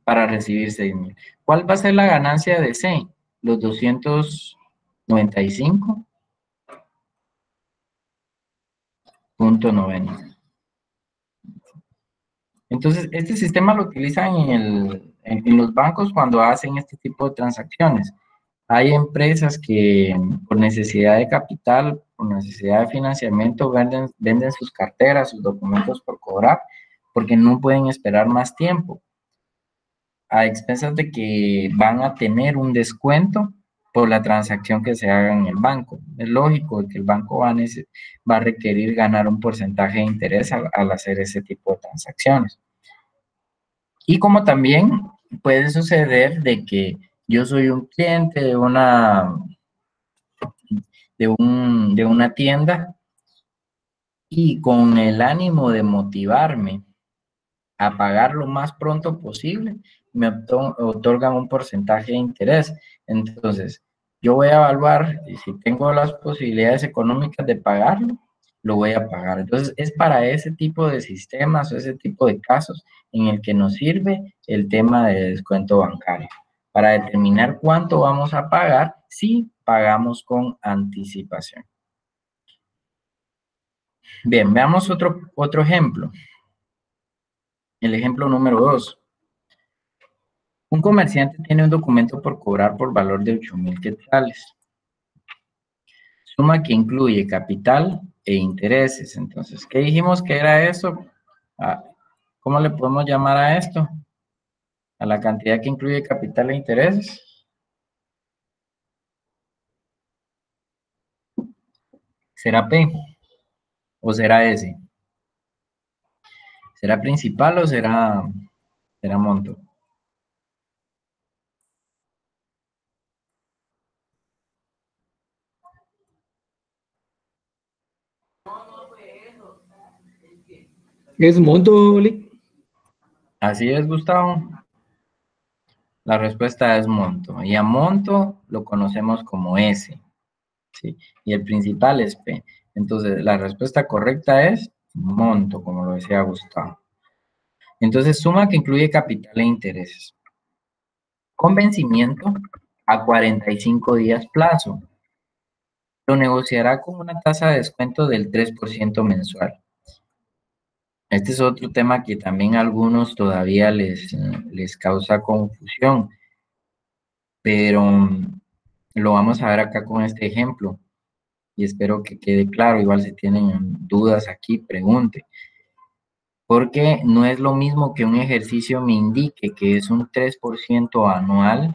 Speaker 1: para recibir 6.000. ¿Cuál va a ser la ganancia de C? Los 295.90. Entonces, este sistema lo utilizan en los bancos cuando hacen este tipo de transacciones. Hay empresas que por necesidad de capital, por necesidad de financiamiento, venden sus carteras, sus documentos por cobrar, porque no pueden esperar más tiempo, a expensas de que van a tener un descuento por la transacción que se haga en el banco. Es lógico que el banco va a requerir ganar un porcentaje de interés al hacer ese tipo de transacciones. Y como también puede suceder de que yo soy un cliente de una tienda y con el ánimo de motivarme a pagar lo más pronto posible, me otorgan un porcentaje de interés. Entonces, yo voy a evaluar si tengo las posibilidades económicas de pagarlo lo voy a pagar. Entonces, es para ese tipo de sistemas o ese tipo de casos en el que nos sirve el tema de descuento bancario, para determinar cuánto vamos a pagar si pagamos con anticipación. Bien, veamos otro ejemplo. El ejemplo número 2. Un comerciante tiene un documento por cobrar por valor de 8,000 quetzales. Suma que incluye capital e intereses. Entonces, ¿qué dijimos que era eso? ¿Cómo le podemos llamar a esto? A la cantidad que incluye capital e intereses. ¿Será P o será S? ¿Será principal o será monto?
Speaker 2: ¿Es monto, Lick?
Speaker 1: Así es, Gustavo. La respuesta es monto. Y a monto lo conocemos como S. ¿Sí? Y el principal es P. Entonces, la respuesta correcta es monto, como lo decía Gustavo. Entonces, suma que incluye capital e intereses. Con vencimiento a 45 días plazo. Lo negociará con una tasa de descuento del 3% mensual. Este es otro tema que también a algunos todavía les causa confusión, pero lo vamos a ver acá con este ejemplo y espero que quede claro. Igual si tienen dudas aquí, pregunte. Porque no es lo mismo que un ejercicio me indique que es un 3% anual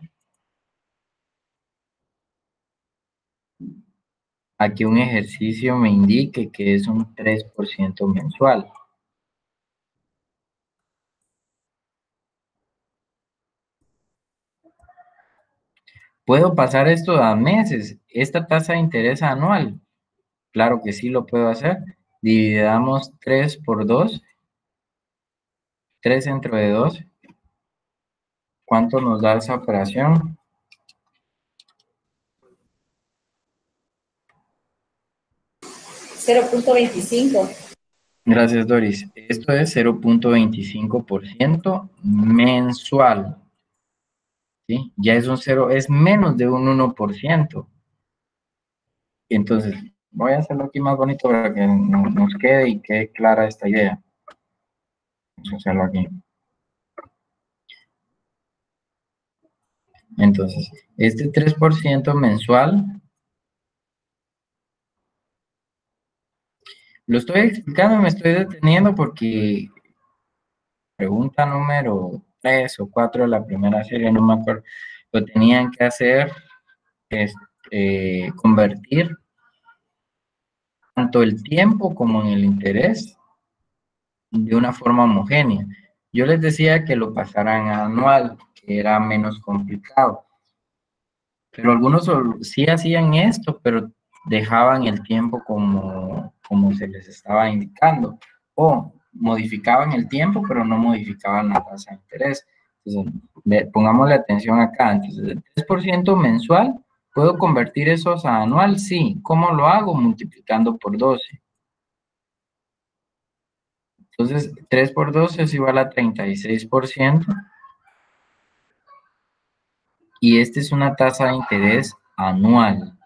Speaker 1: a que un ejercicio me indique que es un 3% mensual. ¿Puedo pasar esto a meses? ¿Esta tasa de interés anual? Claro que sí lo puedo hacer. Dividamos 3 por 2. 3 dentro de 2. ¿Cuánto nos da esa operación?
Speaker 4: 0.25.
Speaker 1: Gracias, Doris. Esto es 0.25% mensual. ¿Sí? Ya es un 0, es menos de un 1%. Entonces, voy a hacerlo aquí más bonito para que nos quede y quede clara esta idea. Vamos a hacerlo aquí. Entonces, este 3% mensual, lo estoy explicando, me estoy deteniendo porque pregunta número 3 o 4 de la primera serie, no me acuerdo, lo tenían que hacer, convertir tanto el tiempo como en el interés de una forma homogénea. Yo les decía que lo pasaran a anual, que era menos complicado. Pero algunos sí hacían esto, pero dejaban el tiempo como se les estaba indicando. O modificaban el tiempo, pero no modificaban la tasa de interés. Entonces, pongámosle atención acá. Entonces, el 3% mensual, ¿puedo convertir esos a anual? Sí. ¿Cómo lo hago? Multiplicando por 12. Entonces, 3 por 12 es igual a 36%. Y esta es una tasa de interés anual.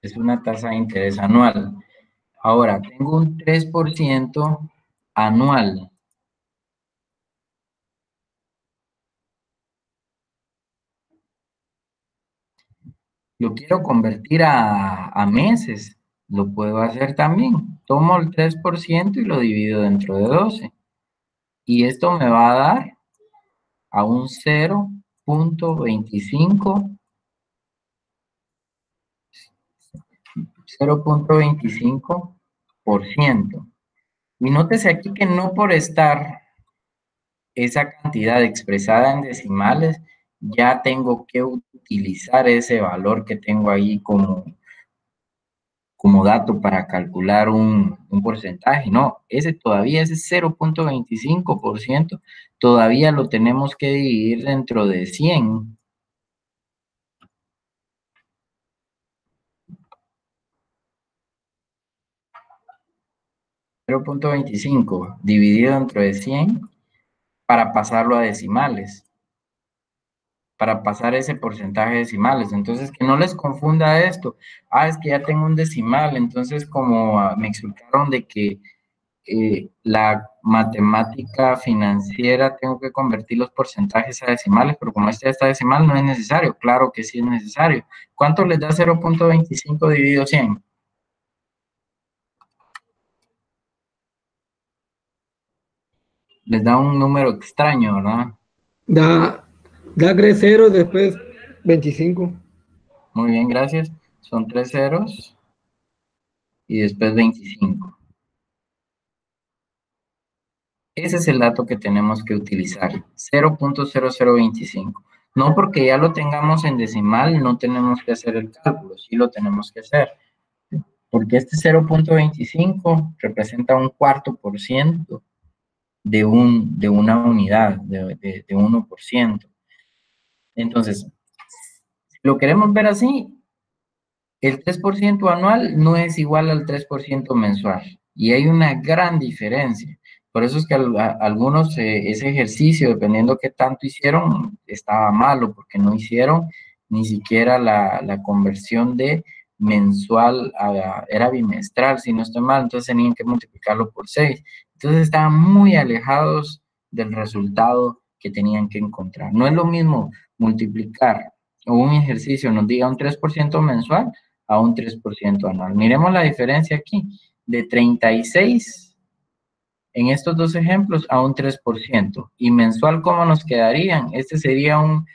Speaker 1: Es una tasa de interés anual. Ahora, tengo un 3% anual. Lo quiero convertir a meses. Lo puedo hacer también. Tomo el 3% y lo divido dentro de 12. Y esto me va a dar a un 0.25%. Y nótese aquí que no por estar esa cantidad expresada en decimales, ya tengo que utilizar ese valor que tengo ahí como dato para calcular un porcentaje. No, ese 0.25%, todavía lo tenemos que dividir dentro de 100. $0.25 dividido dentro de 100 para pasarlo a decimales, para pasar ese porcentaje de decimales. Entonces, que no les confunda esto. Es que ya tengo un decimal. Entonces, como me explicaron de que la matemática financiera tengo que convertir los porcentajes a decimales, pero como este está decimal, no es necesario. Claro que sí es necesario. ¿Cuánto les da 0.25 dividido 100? Les da un número extraño, ¿verdad?
Speaker 2: Da 0, después 25.
Speaker 1: Muy bien, gracias. Son 3 ceros y después 25. Ese es el dato que tenemos que utilizar, 0.0025. No porque ya lo tengamos en decimal, no tenemos que hacer el cálculo, sí lo tenemos que hacer. Porque este 0.25 representa 1/4% de una unidad, de 1%. Entonces, si lo queremos ver así, el 3% anual no es igual al 3% mensual. Y hay una gran diferencia. Por eso es que algunos, ese ejercicio, dependiendo qué tanto hicieron, estaba malo, porque no hicieron ni siquiera la conversión de mensual, era bimestral, si no estoy mal, entonces tenían que multiplicarlo por 6. Entonces estaban muy alejados del resultado que tenían que encontrar. No es lo mismo multiplicar o un ejercicio nos diga un 3% mensual a un 3% anual. Miremos la diferencia aquí, de 36 en estos dos ejemplos a un 3%. Y mensual, ¿cómo nos quedarían? Este sería un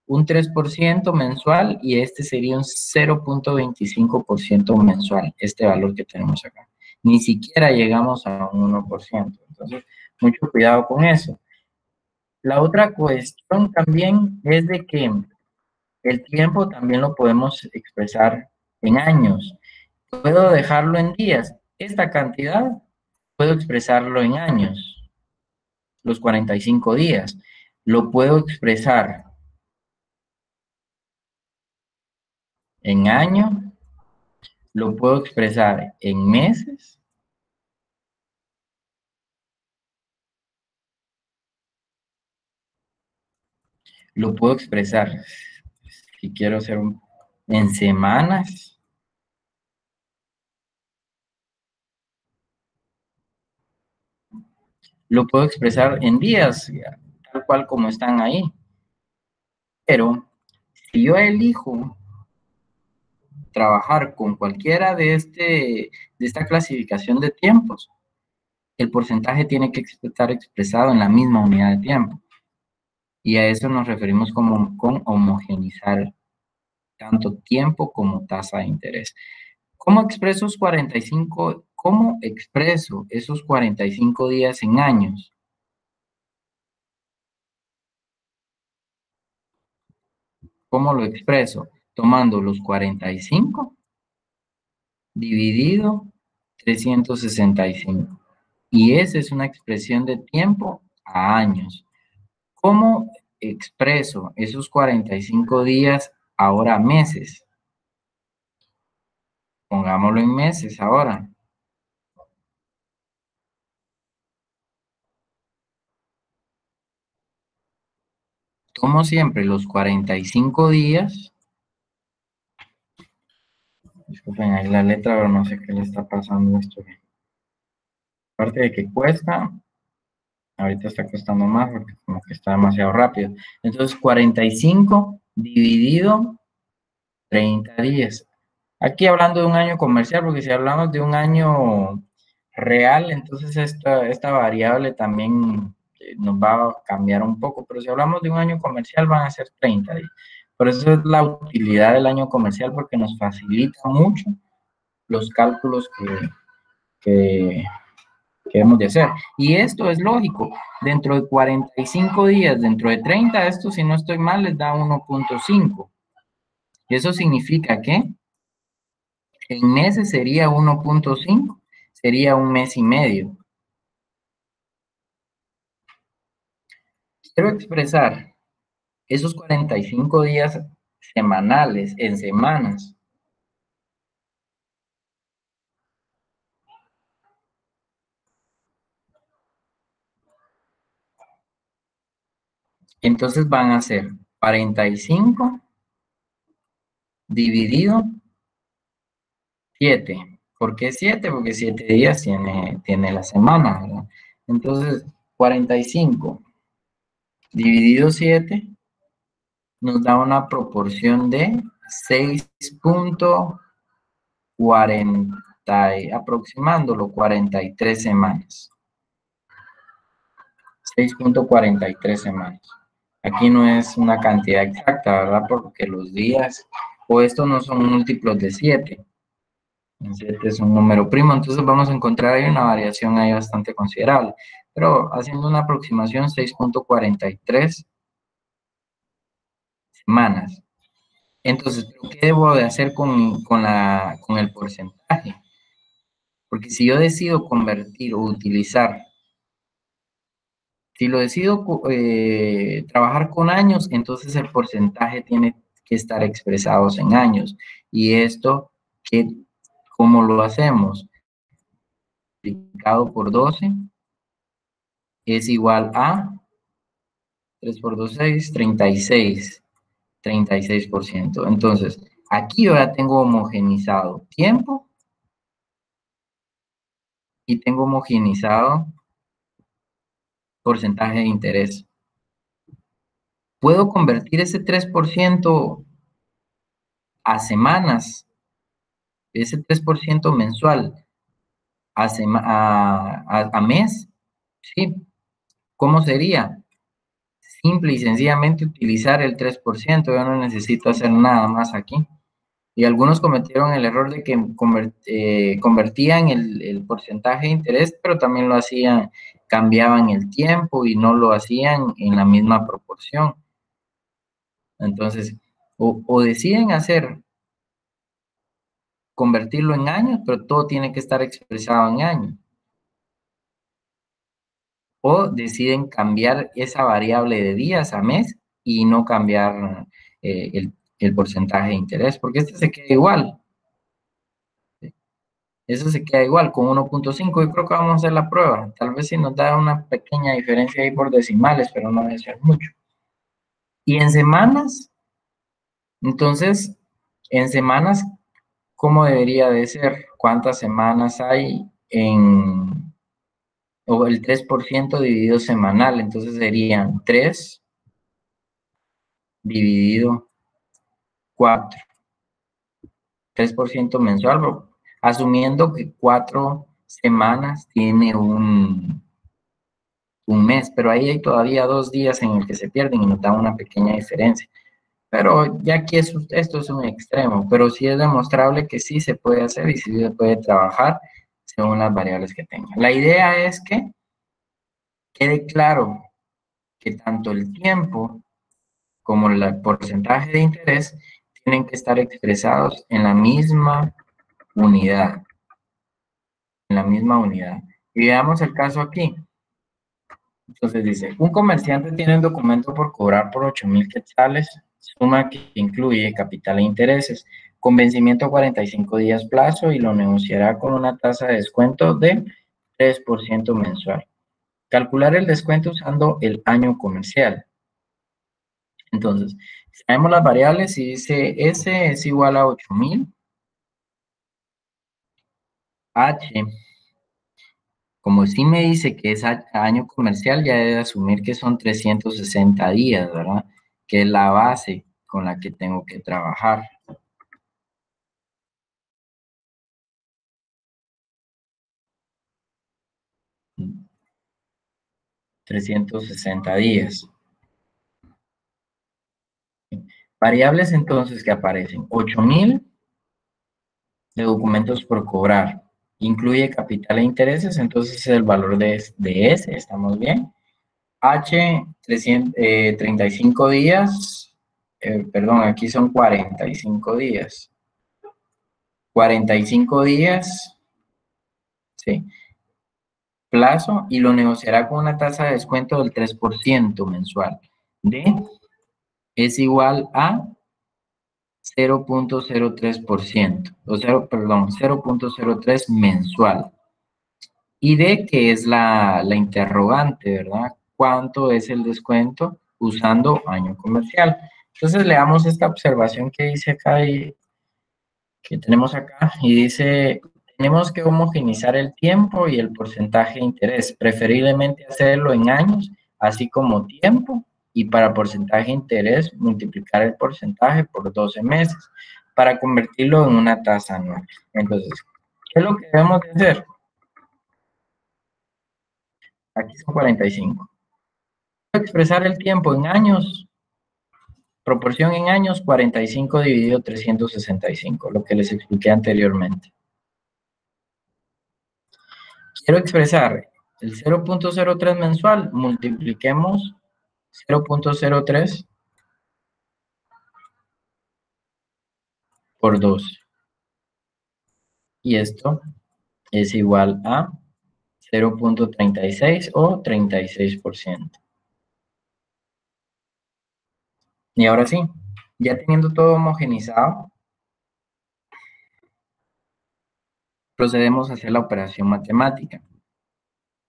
Speaker 1: 3% mensual y este sería un 0.25% mensual, este valor que tenemos acá. Ni siquiera llegamos a un 1%. Entonces, mucho cuidado con eso. La otra cuestión también es de que el tiempo también lo podemos expresar en años. Puedo dejarlo en días. Esta cantidad puedo expresarlo en años, los 45 días. Lo puedo expresar en año, lo puedo expresar en meses, lo puedo expresar, si quiero hacer en semanas, lo puedo expresar en días, tal cual como están ahí. Pero si yo elijo trabajar con cualquiera de esta clasificación de tiempos, el porcentaje tiene que estar expresado en la misma unidad de tiempo. Y a eso nos referimos con homogeneizar tanto tiempo como tasa de interés. ¿Cómo expreso esos 45 días en años? ¿Cómo lo expreso? Tomando los 45 dividido 365. Y esa es una expresión de tiempo a años. ¿Cómo expreso esos 45 días ahora a meses? Pongámoslo en meses ahora. Tomo siempre los 45 días. Disculpen ahí la letra, pero no sé qué le está pasando a esto. Aparte de que cuesta, ahorita está costando más porque como que está demasiado rápido. Entonces, 45 dividido 30 días. Aquí hablando de un año comercial, porque si hablamos de un año real, entonces esta variable también nos va a cambiar un poco, pero si hablamos de un año comercial van a ser 30 días. Por eso es la utilidad del año comercial, porque nos facilita mucho los cálculos que hemos de hacer. Y esto es lógico, dentro de 45 días, dentro de 30, esto si no estoy mal les da 1.5. Y eso significa que En meses sería 1.5, sería un mes y medio. Quiero expresar esos 45 días semanales en semanas. Entonces van a ser 45 dividido 7. ¿Por qué 7? Porque 7 días tiene la semana, ¿verdad? Entonces, 45 dividido 7 nos da una proporción de 6.40, aproximándolo 43 semanas. 6.43 semanas. Aquí no es una cantidad exacta, ¿verdad? Porque los días, o estos no son múltiplos de 7. 7 es un número primo, entonces vamos a encontrar ahí una variación ahí bastante considerable. Pero haciendo una aproximación, 6.43 semanas. Entonces, ¿qué debo de hacer con el porcentaje? Porque si yo decido convertir o utilizar, si lo decido trabajar con años, entonces el porcentaje tiene que estar expresado en años. Y esto, ¿cómo lo hacemos? Multiplicado por 12 es igual a 3 por 2, 6, 36%. Entonces, aquí yo ya tengo homogenizado tiempo y tengo homogenizado porcentaje de interés. Puedo convertir ese 3% a semanas, ese 3% mensual a mes. ¿Sí? ¿Cómo sería? Simple y sencillamente utilizar el 3%, yo no necesito hacer nada más aquí. Y algunos cometieron el error de que convertían el porcentaje de interés, pero también lo hacían, cambiaban el tiempo y no lo hacían en la misma proporción. Entonces, o deciden convertirlo en años, pero todo tiene que estar expresado en años. O deciden cambiar esa variable de días a mes y no cambiar el porcentaje de interés, porque este se queda igual. Eso se queda igual con 1.5. Yo creo que vamos a hacer la prueba. Tal vez si nos da una pequeña diferencia ahí por decimales, pero no debe ser mucho. Y en semanas, entonces, en semanas, ¿cómo debería de ser? ¿Cuántas semanas hay o el 3% dividido semanal? Entonces serían 3 dividido 4. 3% mensual, asumiendo que 4 semanas tiene un mes, pero ahí hay todavía 2 días en el que se pierden y nos da una pequeña diferencia. Pero ya aquí esto es un extremo, pero sí es demostrable que sí se puede hacer y sí se puede trabajar según las variables que tenga. La idea es que quede claro que tanto el tiempo como el porcentaje de interés tienen que estar expresados en la misma unidad. En la misma unidad. Y veamos el caso aquí. Entonces dice, un comerciante tiene un documento por cobrar por 8,000 quetzales, suma que incluye capital e intereses, con vencimiento a 45 días plazo y lo negociará con una tasa de descuento de 3% mensual. Calcular el descuento usando el año comercial. Entonces, sabemos las variables y dice S es igual a 8,000, H, como sí me dice que es año comercial, ya debe asumir que son 360 días, ¿verdad? Que es la base con la que tengo que trabajar. $360 días. Variables entonces que aparecen. 8,000 de documentos por cobrar. Incluye capital e intereses, entonces es el valor de S, ¿estamos bien? H, 35 días, perdón, aquí son 45 días. 45 días, sí, plazo, y lo negociará con una tasa de descuento del 3% mensual. D es igual a 0.03%, o 0.03 mensual. Y D, que es la interrogante, ¿verdad? ¿Cuánto es el descuento usando año comercial? Entonces leamos esta observación que dice acá que tenemos acá, y dice: tenemos que homogeneizar el tiempo y el porcentaje de interés, preferiblemente hacerlo en años, así como tiempo, y para porcentaje de interés, multiplicar el porcentaje por 12 meses, para convertirlo en una tasa anual. Entonces, ¿qué es lo que debemos de hacer? Aquí son 45. Expresar el tiempo en años, proporción en años, 45 dividido 365, lo que les expliqué anteriormente. Quiero expresar el 0.03 mensual, multipliquemos 0.03 por 2. Y esto es igual a 0.36 o 36%. Y ahora sí, ya teniendo todo homogenizado, procedemos a hacer la operación matemática.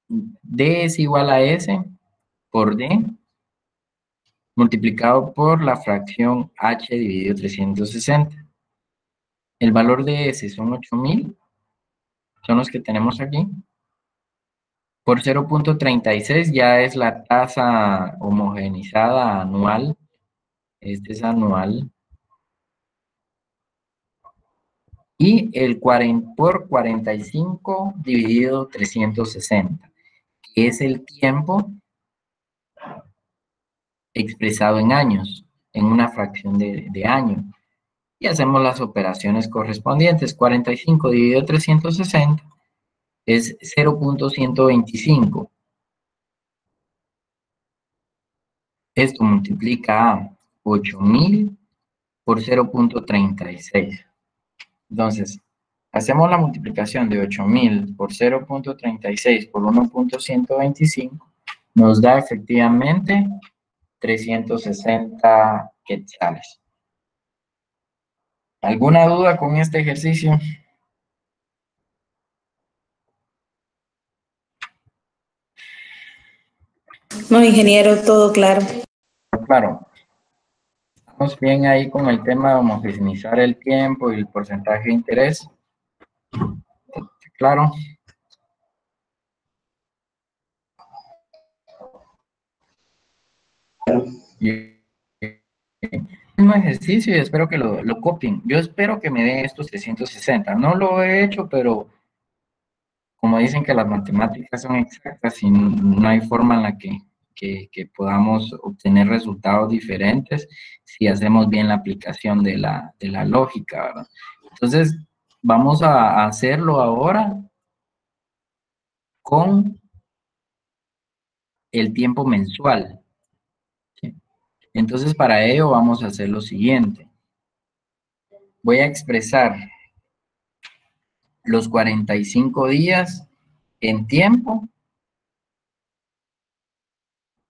Speaker 1: D es igual a S por D multiplicado por la fracción H dividido 360. El valor de S son 8.000, son los que tenemos aquí. Por 0.36 ya es la tasa homogeneizada anual. Este es anual. Y el 40 por 45 dividido 360, que es el tiempo expresado en años, en una fracción de año. Y hacemos las operaciones correspondientes. 45 dividido 360 es 0.125. Esto multiplica a 8.000 por 0.36. Entonces, hacemos la multiplicación de 8.000 por 0.36 por 1.125, nos da efectivamente 360 quetzales. ¿Alguna duda con este ejercicio?
Speaker 4: No, ingeniero, todo claro.
Speaker 1: Claro. Estamos bien ahí con el tema de homogeneizar el tiempo y el porcentaje de interés. Claro. Mismo ejercicio y espero que lo copien. Yo espero que me den estos 360. No lo he hecho, pero como dicen que las matemáticas son exactas y no hay forma en la que podamos obtener resultados diferentes si hacemos bien la aplicación de la lógica, ¿verdad? Entonces, vamos a hacerlo ahora con el tiempo mensual. ¿Sí? Entonces, para ello vamos a hacer lo siguiente. Voy a expresar los 45 días en tiempo,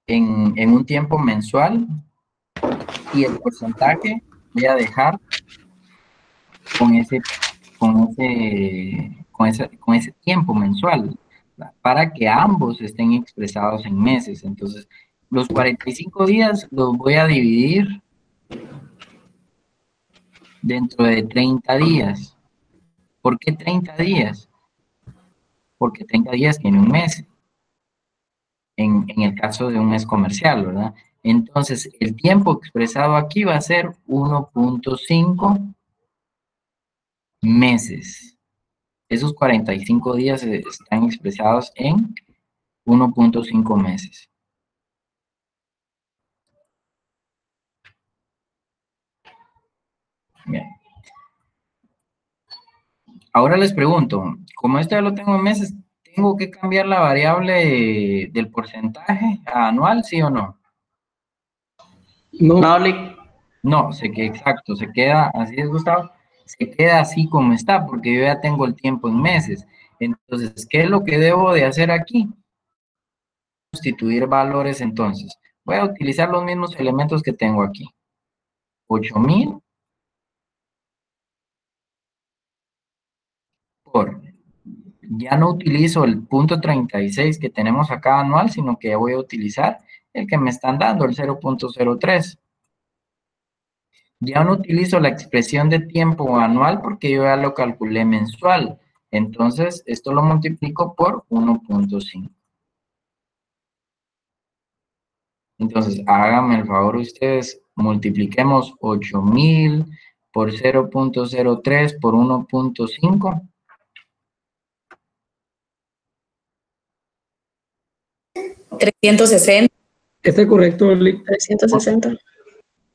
Speaker 1: en un tiempo mensual, y el porcentaje voy a dejar con ese tiempo mensual, para que ambos estén expresados en meses. Entonces, los 45 días los voy a dividir dentro de 30 días. ¿Por qué 30 días? Porque 30 días tiene un mes, en el caso de un mes comercial, ¿verdad? Entonces, el tiempo expresado aquí va a ser 1.5 meses. Esos 45 días están expresados en 1.5 meses. Bien. Ahora les pregunto, como esto ya lo tengo en meses, ¿tengo que cambiar la variable del porcentaje anual, sí o no?
Speaker 2: No.
Speaker 1: No, exacto, se queda, así es, Gustavo. se queda así como está, porque yo ya tengo el tiempo en meses. Entonces, ¿qué es lo que debo de hacer aquí? Sustituir valores, entonces. Voy a utilizar los mismos elementos que tengo aquí. 8,000 por... Ya no utilizo el punto 36 que tenemos acá anual, sino que voy a utilizar el que me están dando, el 0,03. Ya no utilizo la expresión de tiempo anual porque yo ya lo calculé mensual. Entonces, esto lo multiplico por 1,5. Entonces, háganme el favor ustedes, multipliquemos 8,000 por 0,03 por 1,5.
Speaker 4: 360.
Speaker 2: ¿Está correcto, Lick?
Speaker 4: 360.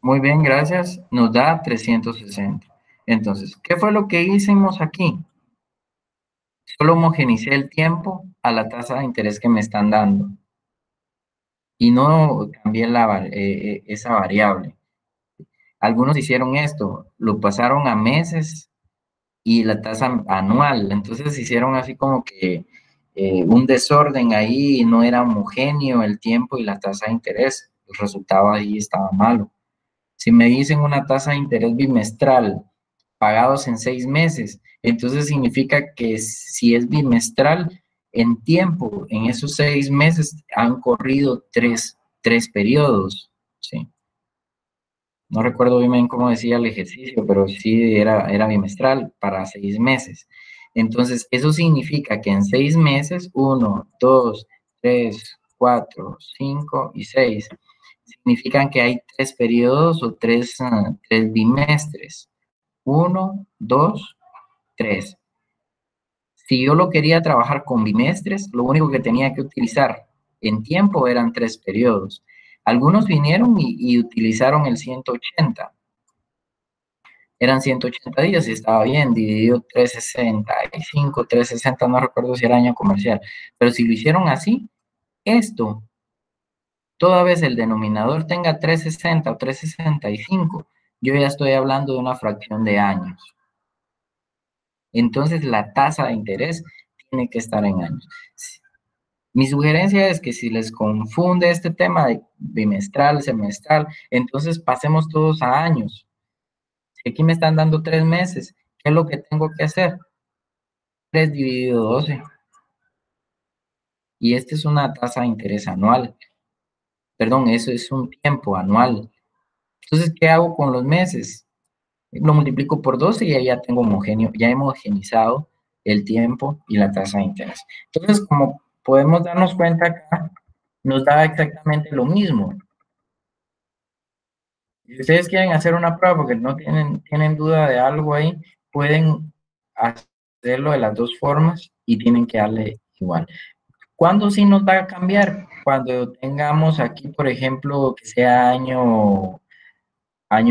Speaker 1: Muy bien, gracias. Nos da 360. Entonces, ¿qué fue lo que hicimos aquí? Solo homogeneicé el tiempo a la tasa de interés que me están dando. Y no cambié esa variable. Algunos hicieron esto, lo pasaron a meses y la tasa anual. Entonces hicieron así como que un desorden ahí, no era homogéneo el tiempo y la tasa de interés. El resultado ahí estaba malo. Si me dicen una tasa de interés bimestral pagados en 6 meses, entonces significa que si es bimestral, en tiempo, en esos 6 meses han corrido tres periodos, ¿sí? No recuerdo bien cómo decía el ejercicio, pero sí era bimestral para 6 meses. Entonces, eso significa que en 6 meses, 1, 2, 3, 4, 5 y 6, significan que hay 3 periodos o 3 bimestres. 1, 2, 3. Si yo lo quería trabajar con bimestres, lo único que tenía que utilizar en tiempo eran 3 periodos. Algunos vinieron y utilizaron el 180. Eran 180 días y estaba bien, dividido 365, 360, no recuerdo si era año comercial. Pero si lo hicieron así, esto, toda vez el denominador tenga 360 o 365, yo ya estoy hablando de una fracción de años. Entonces la tasa de interés tiene que estar en años. Mi sugerencia es que si les confunde este tema de bimestral, semestral, entonces pasemos todos a años. Si aquí me están dando 3 meses, ¿qué es lo que tengo que hacer? 3 dividido 12. Y esta es una tasa de interés anual. Perdón, eso es un tiempo anual. Entonces, ¿qué hago con los meses? Lo multiplico por 12 y ahí ya tengo ya he homogenizado el tiempo y la tasa de interés. Entonces, como podemos darnos cuenta acá, nos da exactamente lo mismo. Si ustedes quieren hacer una prueba porque no tienen duda de algo ahí, pueden hacerlo de las dos formas y tienen que darle igual. ¿Cuándo sí nos va a cambiar? Cuando tengamos aquí, por ejemplo, que sea año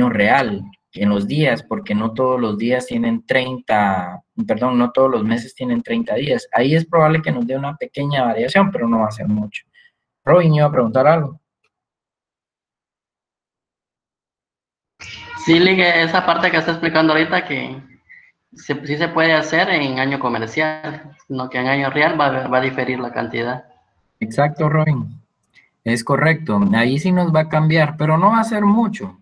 Speaker 1: real, en los días, porque no todos los días tienen 30, perdón, no todos los meses tienen 30 días. Ahí es probable que nos dé una pequeña variación, pero no va a ser mucho. Robin iba a preguntar algo.
Speaker 5: Sí, Ligue, esa parte que está explicando ahorita que sí se puede hacer en año comercial, sino que en año real va a diferir la cantidad.
Speaker 1: Exacto, Robin. Es correcto. Ahí sí nos va a cambiar, pero no va a ser mucho.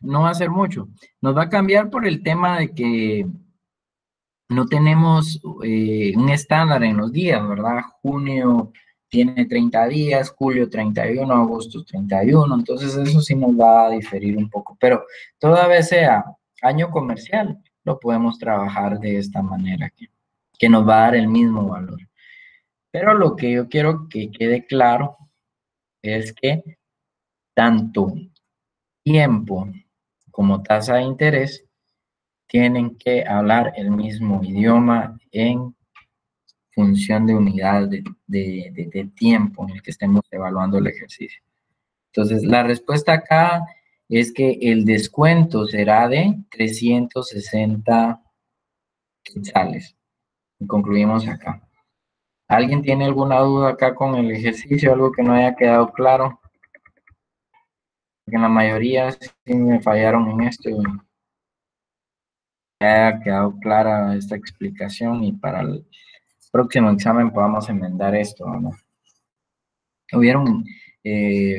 Speaker 1: No va a ser mucho. Nos va a cambiar por el tema de que no tenemos un estándar en los días, ¿verdad? Junio tiene 30 días, julio 31, agosto 31, entonces eso sí nos va a diferir un poco, pero toda vez sea año comercial, lo podemos trabajar de esta manera, que nos va a dar el mismo valor. Pero lo que yo quiero que quede claro es que tanto tiempo como tasa de interés tienen que hablar el mismo idioma en función de unidad de tiempo en el que estemos evaluando el ejercicio. Entonces, la respuesta acá es que el descuento será de 360 quetzales. Y concluimos acá. ¿Alguien tiene alguna duda acá con el ejercicio? ¿Algo que no haya quedado claro? Porque la mayoría sí me fallaron en esto. haya quedado clara esta explicación y para el próximo examen podamos enmendar esto, ¿no? Hubieron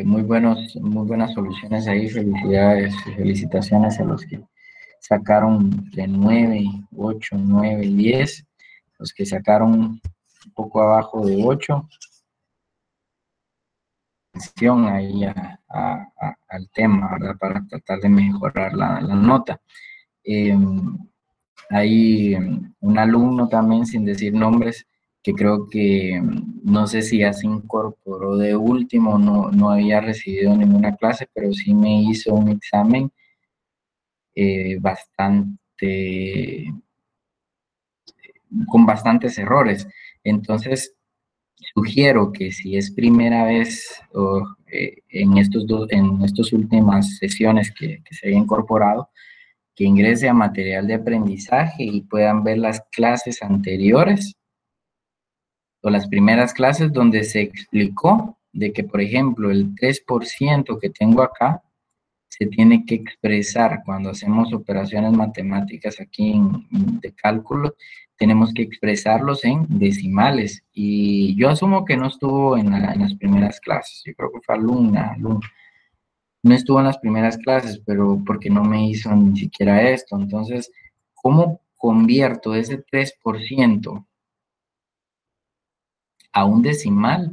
Speaker 1: muy buenas soluciones ahí. Felicidades, felicitaciones a los que sacaron de 9, 8, 9, 10, los que sacaron un poco abajo de 8, atención ahí al tema, ¿verdad? Para tratar de mejorar la nota. Hay un alumno también, sin decir nombres, que creo que no sé si ya se incorporó de último, no había recibido ninguna clase, pero sí me hizo un examen con bastantes errores. Entonces, sugiero que si es primera vez en estas últimas sesiones que se haya incorporado, que ingrese a material de aprendizaje y puedan ver las clases anteriores o las primeras clases donde se explicó de que, por ejemplo, el 3% que tengo acá se tiene que expresar cuando hacemos operaciones matemáticas aquí de cálculo, tenemos que expresarlos en decimales. Y yo asumo que no estuvo en las primeras clases, yo creo que fue alumna. No estuvo en las primeras clases, pero porque no me hizo ni siquiera esto. Entonces, ¿cómo convierto ese 3% a un decimal?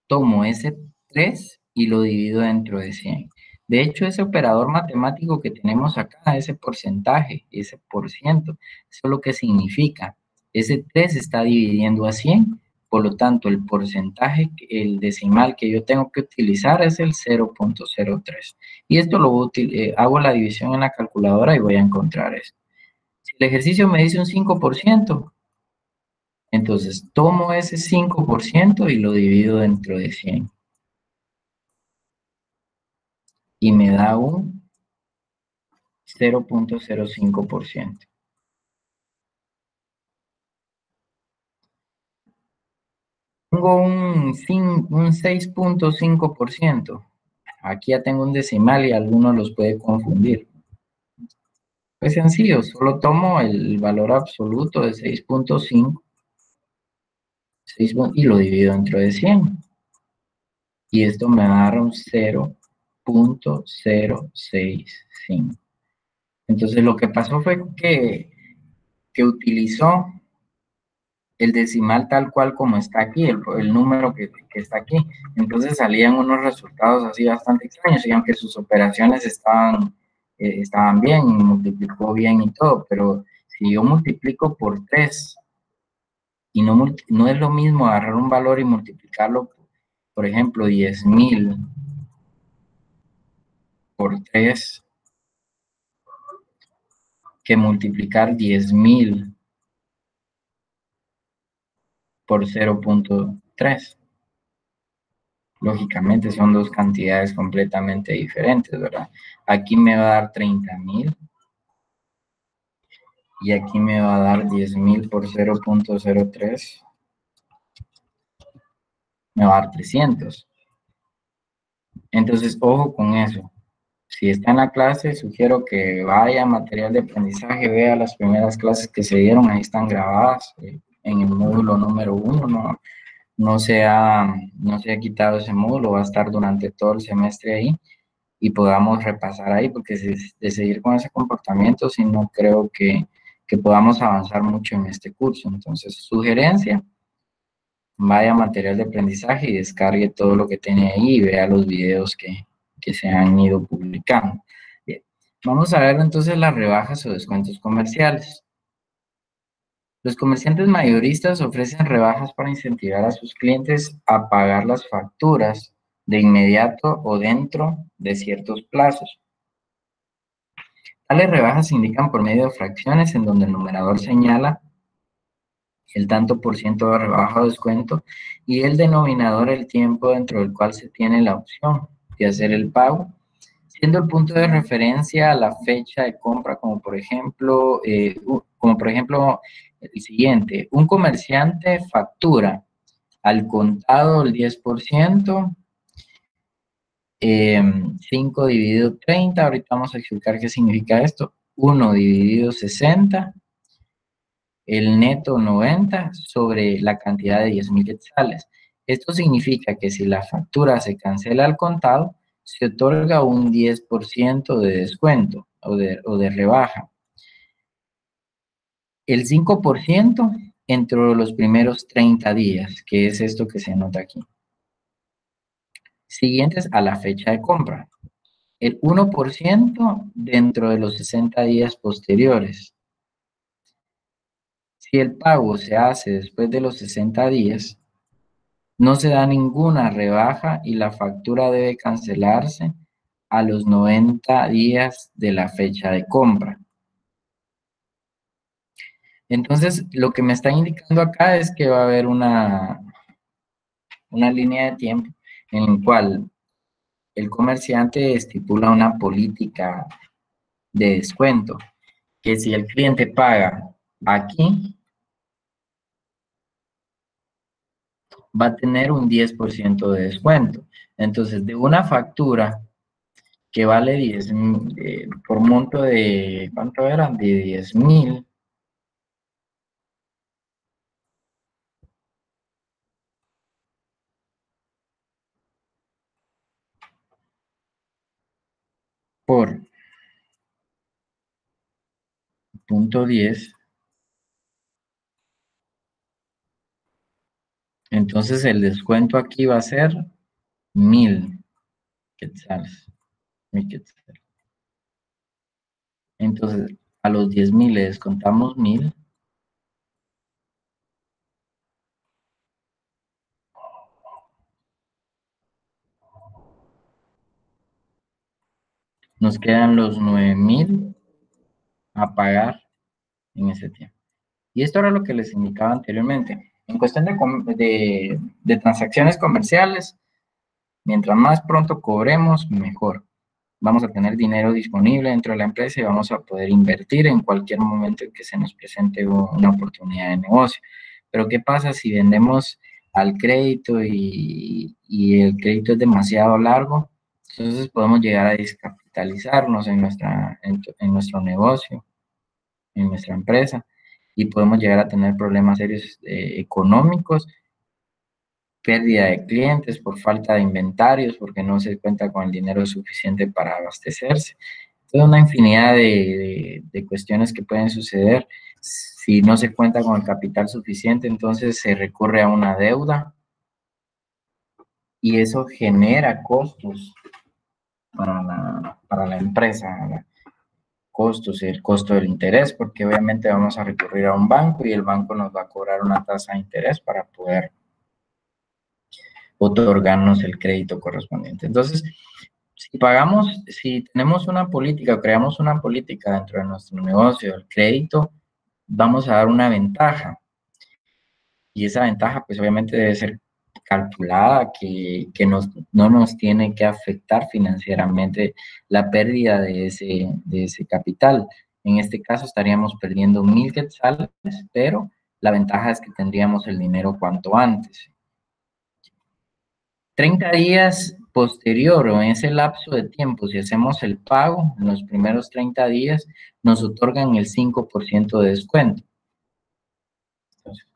Speaker 1: Tomo ese 3 y lo divido dentro de 100. De hecho, ese operador matemático que tenemos acá, ese porcentaje, ese por ciento, eso es lo que significa. Ese 3 está dividiendo a 100, por lo tanto, el porcentaje, el decimal que yo tengo que utilizar es el 0.03. Y esto hago la división en la calculadora y voy a encontrar eso. Si el ejercicio me dice un 5%, entonces tomo ese 5% y lo divido dentro de 100. Y me da un 0.05%. Tengo un 6.5%. Aquí ya tengo un decimal y algunos los puede confundir. Es sencillo, solo tomo el valor absoluto de 6.5 y lo divido dentro de 100. Y esto me va a dar un 0.065. Entonces lo que pasó fue que utilizó el decimal tal cual como está aquí, el número que está aquí. Entonces salían unos resultados así bastante extraños, y aunque sus operaciones estaban bien, multiplicó bien y todo, pero si yo multiplico por 3, y no es lo mismo agarrar un valor y multiplicarlo, por ejemplo, 10,000 por 3, que multiplicar 10,000 por 0.3. Lógicamente son dos cantidades completamente diferentes, ¿verdad? Aquí me va a dar 30,000 y aquí me va a dar 10,000 por 0.03. Me va a dar 300. Entonces, ojo con eso. Si está en la clase, sugiero que vaya a material de aprendizaje, vea las primeras clases que se dieron, ahí están grabadas en el módulo número 1, no se ha quitado ese módulo, va a estar durante todo el semestre ahí y podamos repasar ahí, porque de seguir con ese comportamiento, sí no creo que podamos avanzar mucho en este curso. Entonces, sugerencia, vaya a material de aprendizaje y descargue todo lo que tiene ahí y vea los videos que se han ido publicando. Bien, vamos a ver entonces las rebajas o descuentos comerciales. Los comerciantes mayoristas ofrecen rebajas para incentivar a sus clientes a pagar las facturas de inmediato o dentro de ciertos plazos. Tales rebajas se indican por medio de fracciones en donde el numerador señala el tanto por ciento de rebaja o descuento y el denominador el tiempo dentro del cual se tiene la opción de hacer el pago, siendo el punto de referencia la fecha de compra, como por ejemplo el siguiente: un comerciante factura al contado el 10%, 5 dividido 30, ahorita vamos a explicar qué significa esto, 1 dividido 60, el neto 90 sobre la cantidad de 10.000 quetzales. Esto significa que si la factura se cancela al contado, se otorga un 10% de descuento o de rebaja. El 5% entre los primeros 30 días, que es esto que se nota aquí, siguientes a la fecha de compra. El 1% dentro de los 60 días posteriores. Si el pago se hace después de los 60 días, no se da ninguna rebaja y la factura debe cancelarse a los 90 días de la fecha de compra. Entonces, lo que me está indicando acá es que va a haber una línea de tiempo en la cual el comerciante estipula una política de descuento, que si el cliente paga aquí, va a tener un 10% de descuento. Entonces, de una factura que vale 10, por monto de, ¿cuánto era? De 10.000. Por punto 10. Entonces, el descuento aquí va a ser 1.000 quetzales. 1.000 quetzales. Entonces, a los 10.000 le descontamos 1.000. Nos quedan los 9.000 a pagar en ese tiempo. Y esto era lo que les indicaba anteriormente. En cuestión de transacciones comerciales, mientras más pronto cobremos, mejor. Vamos a tener dinero disponible dentro de la empresa y vamos a poder invertir en cualquier momento en que se nos presente una oportunidad de negocio. Pero ¿qué pasa si vendemos al crédito y el crédito es demasiado largo? Entonces podemos llegar a descapitalizarnos en nuestro negocio, en nuestra empresa, y podemos llegar a tener problemas serios económicos, pérdida de clientes por falta de inventarios, porque no se cuenta con el dinero suficiente para abastecerse. Toda una infinidad de cuestiones que pueden suceder. Si no se cuenta con el capital suficiente, entonces se recurre a una deuda y eso genera costos para la empresa, costos, el costo del interés, porque obviamente vamos a recurrir a un banco y el banco nos va a cobrar una tasa de interés para poder otorgarnos el crédito correspondiente. Entonces, si tenemos una política o creamos una política dentro de nuestro negocio, el crédito, vamos a dar una ventaja. Y esa ventaja, pues obviamente debe ser calculada, que no nos tiene que afectar financieramente la pérdida de ese capital. En este caso estaríamos perdiendo 1.000 quetzales, pero la ventaja es que tendríamos el dinero cuanto antes. 30 días posterior o en ese lapso de tiempo, si hacemos el pago, en los primeros 30 días, nos otorgan el 5% de descuento. Entonces,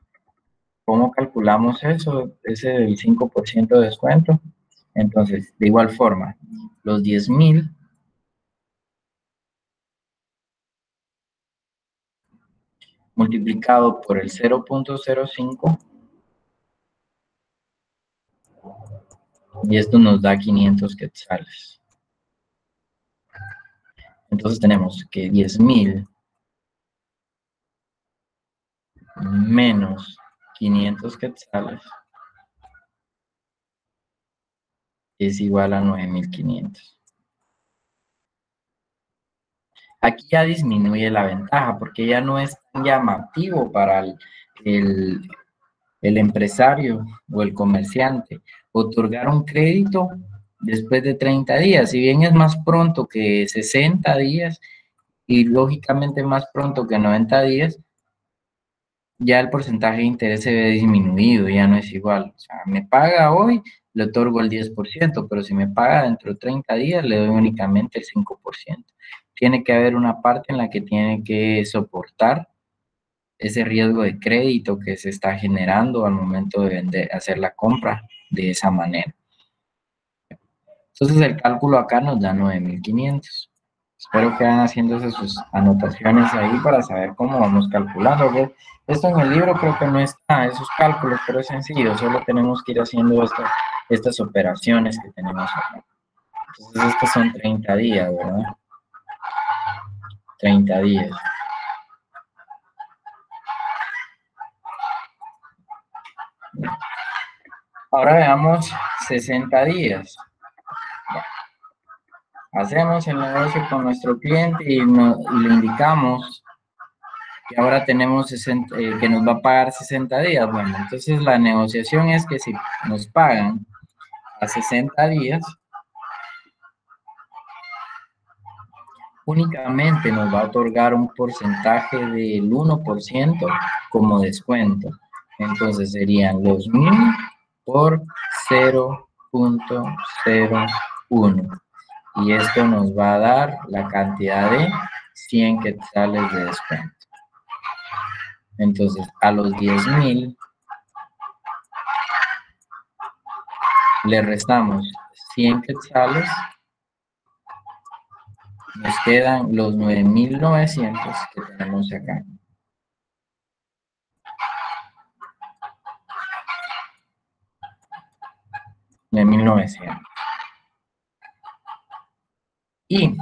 Speaker 1: ¿cómo calculamos eso? Ese del 5% de descuento. Entonces, de igual forma, los 10.000 multiplicado por el 0.05 y esto nos da 500 quetzales. Entonces tenemos que 10.000 menos 500 quetzales es igual a 9.500. Aquí ya disminuye la ventaja porque ya no es tan llamativo para el empresario o el comerciante otorgar un crédito después de 30 días. Si bien es más pronto que 60 días y lógicamente más pronto que 90 días, ya el porcentaje de interés se ve disminuido, ya no es igual. O sea, me paga hoy, le otorgo el 10%, pero si me paga dentro de 30 días, le doy únicamente el 5%. tiene que haber una parte en la que tiene que soportar ese riesgo de crédito que se está generando al momento de hacer la compra de esa manera. Entonces el cálculo acá nos da 9.500. Espero que vayan haciéndose sus anotaciones ahí para saber cómo vamos calculando. ¿Ves? Esto en el libro creo que no está, esos cálculos, pero es sencillo, solo tenemos que ir haciendo estas operaciones que tenemos acá. Entonces estos son 30 días, ¿verdad? 30 días. Ahora veamos 60 días. Hacemos el negocio con nuestro cliente y le indicamos que ahora tenemos que nos va a pagar 60 días. Bueno, entonces la negociación es que si nos pagan a 60 días, únicamente nos va a otorgar un porcentaje del 1% como descuento. Entonces serían los 1.000 por 0.01. Y esto nos va a dar la cantidad de 100 quetzales de descuento. Entonces, a los 10.000 le restamos 100 quetzales. Nos quedan los 9.900 que tenemos acá. Y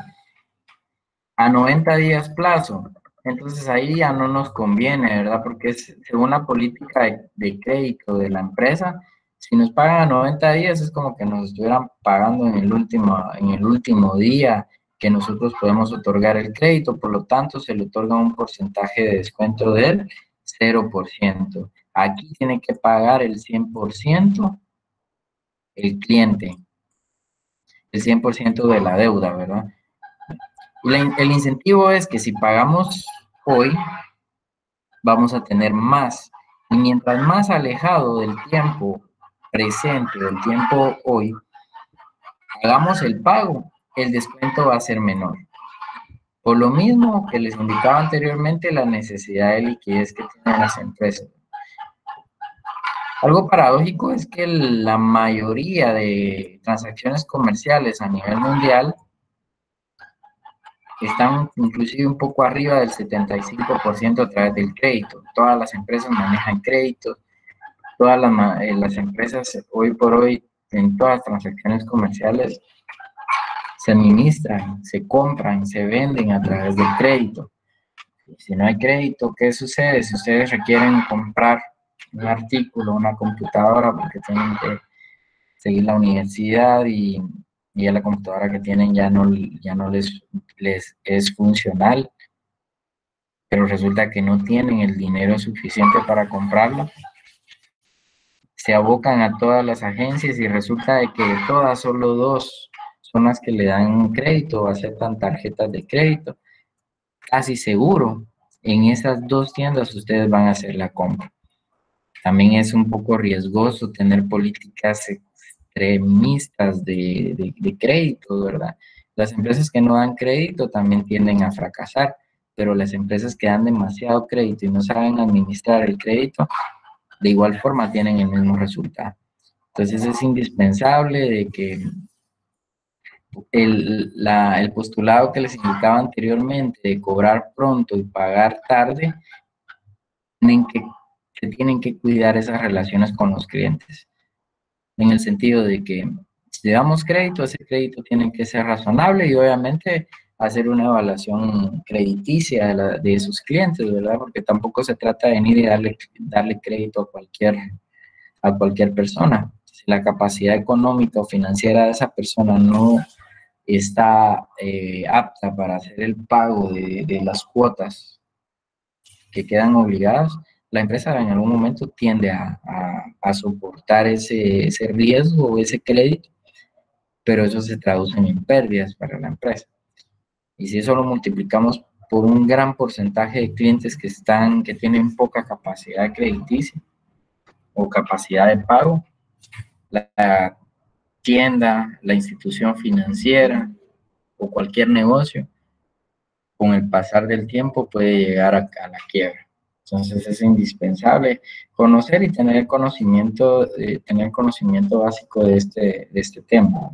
Speaker 1: a 90 días plazo, entonces ahí ya no nos conviene, ¿verdad? Porque según la política de crédito de la empresa, si nos pagan a 90 días es como que nos estuvieran pagando en el último día que nosotros podemos otorgar el crédito, por lo tanto se le otorga un porcentaje de descuento del 0%. Aquí tiene que pagar el 100% el cliente, el 100% de la deuda, ¿verdad? Y el incentivo es que si pagamos hoy, vamos a tener más. Y mientras más alejado del tiempo presente, del tiempo hoy, hagamos el pago, el descuento va a ser menor. Por lo mismo que les indicaba anteriormente, la necesidad de liquidez que tienen las empresas. Algo paradójico es que la mayoría de transacciones comerciales a nivel mundial están inclusive un poco arriba del 75% a través del crédito. Todas las empresas manejan créditos, todas las empresas hoy por hoy en todas las transacciones comerciales se administran, se compran, se venden a través del crédito. Y si no hay crédito, ¿qué sucede? Si ustedes requieren comprar un artículo, una computadora, porque tienen que seguir la universidad y a la computadora que tienen ya no les es funcional, pero resulta que no tienen el dinero suficiente para comprarlo, se abocan a todas las agencias y resulta de que de todas solo 2 son las que le dan crédito o aceptan tarjetas de crédito. Casi seguro, en esas 2 tiendas ustedes van a hacer la compra. También es un poco riesgoso tener políticas extremistas de crédito, ¿verdad? Las empresas que no dan crédito también tienden a fracasar, pero las empresas que dan demasiado crédito y no saben administrar el crédito, de igual forma tienen el mismo resultado. Entonces es indispensable de que el postulado que les indicaba anteriormente de cobrar pronto y pagar tarde, se tienen que cuidar esas relaciones con los clientes, en el sentido de que si damos crédito, ese crédito tiene que ser razonable y obviamente hacer una evaluación crediticia de sus clientes, ¿verdad? Porque tampoco se trata de venir y darle crédito a cualquier persona. Si la capacidad económica o financiera de esa persona no está apta para hacer el pago de las cuotas que quedan obligadas, la empresa en algún momento tiende a soportar ese riesgo o ese crédito, pero eso se traduce en pérdidas para la empresa. Y si eso lo multiplicamos por un gran porcentaje de clientes que tienen poca capacidad crediticia o capacidad de pago, la tienda, la institución financiera o cualquier negocio con el pasar del tiempo puede llegar a la quiebra. Entonces es indispensable conocer y tener conocimiento básico de este tema.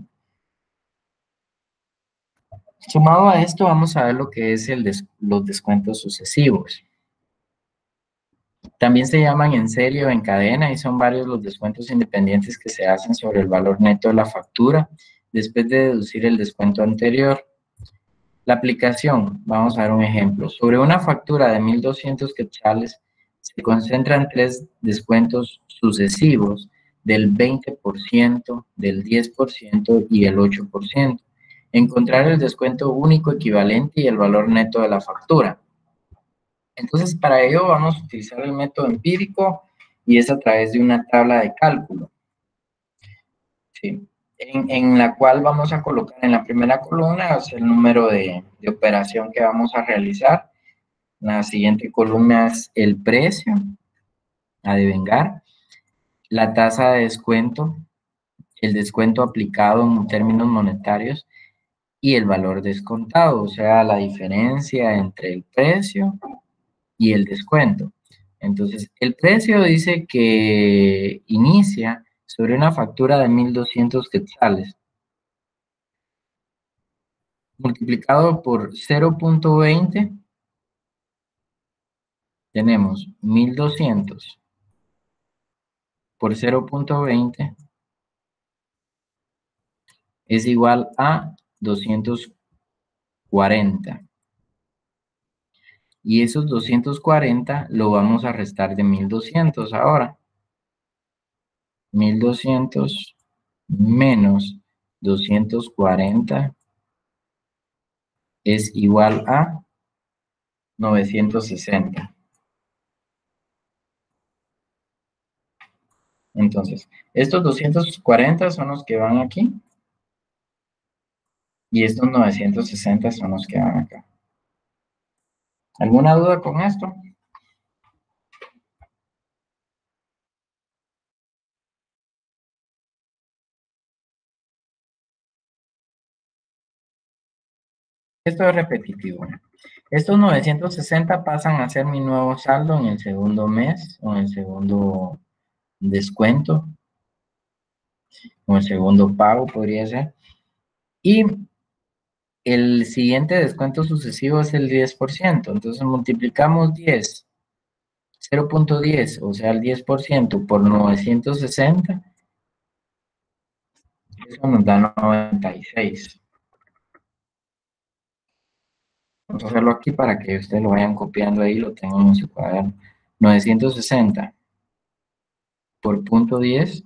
Speaker 1: Sumado a esto, vamos a ver lo que es los descuentos sucesivos. También se llaman en serie o en cadena y son varios los descuentos independientes que se hacen sobre el valor neto de la factura después de deducir el descuento anterior. La aplicación, vamos a ver un ejemplo. Sobre una factura de 1.200 quetzales se concentran 3 descuentos sucesivos del 20%, del 10% y el 8%. Encontrar el descuento único equivalente y el valor neto de la factura. Entonces, para ello vamos a utilizar el método empírico y es a través de una tabla de cálculo, ¿sí? En la cual vamos a colocar en la primera columna el número de operación que vamos a realizar. La siguiente columna es el precio a devengar, la tasa de descuento, el descuento aplicado en términos monetarios y el valor descontado, o sea, la diferencia entre el precio y el descuento. Entonces, el precio dice que inicia sobre una factura de 1.200 quetzales, multiplicado por 0.20, tenemos 1.200 por 0.20 es igual a 240. Y esos 240 lo vamos a restar de 1.200 ahora. 1.200 menos 240 es igual a 960. Entonces, estos 240 son los que van aquí. Y estos 960 son los que van acá. ¿Alguna duda con esto? Esto es repetitivo. Estos 960 pasan a ser mi nuevo saldo en el segundo mes, o en el segundo descuento, o el segundo pago podría ser. Y el siguiente descuento sucesivo es el 10%. Entonces multiplicamos 10, 0.10, o sea, el 10% por 960. Eso nos da 96. Vamos a hacerlo aquí para que ustedes lo vayan copiando ahí, lo tengan en su cuaderno. 960 por punto 10.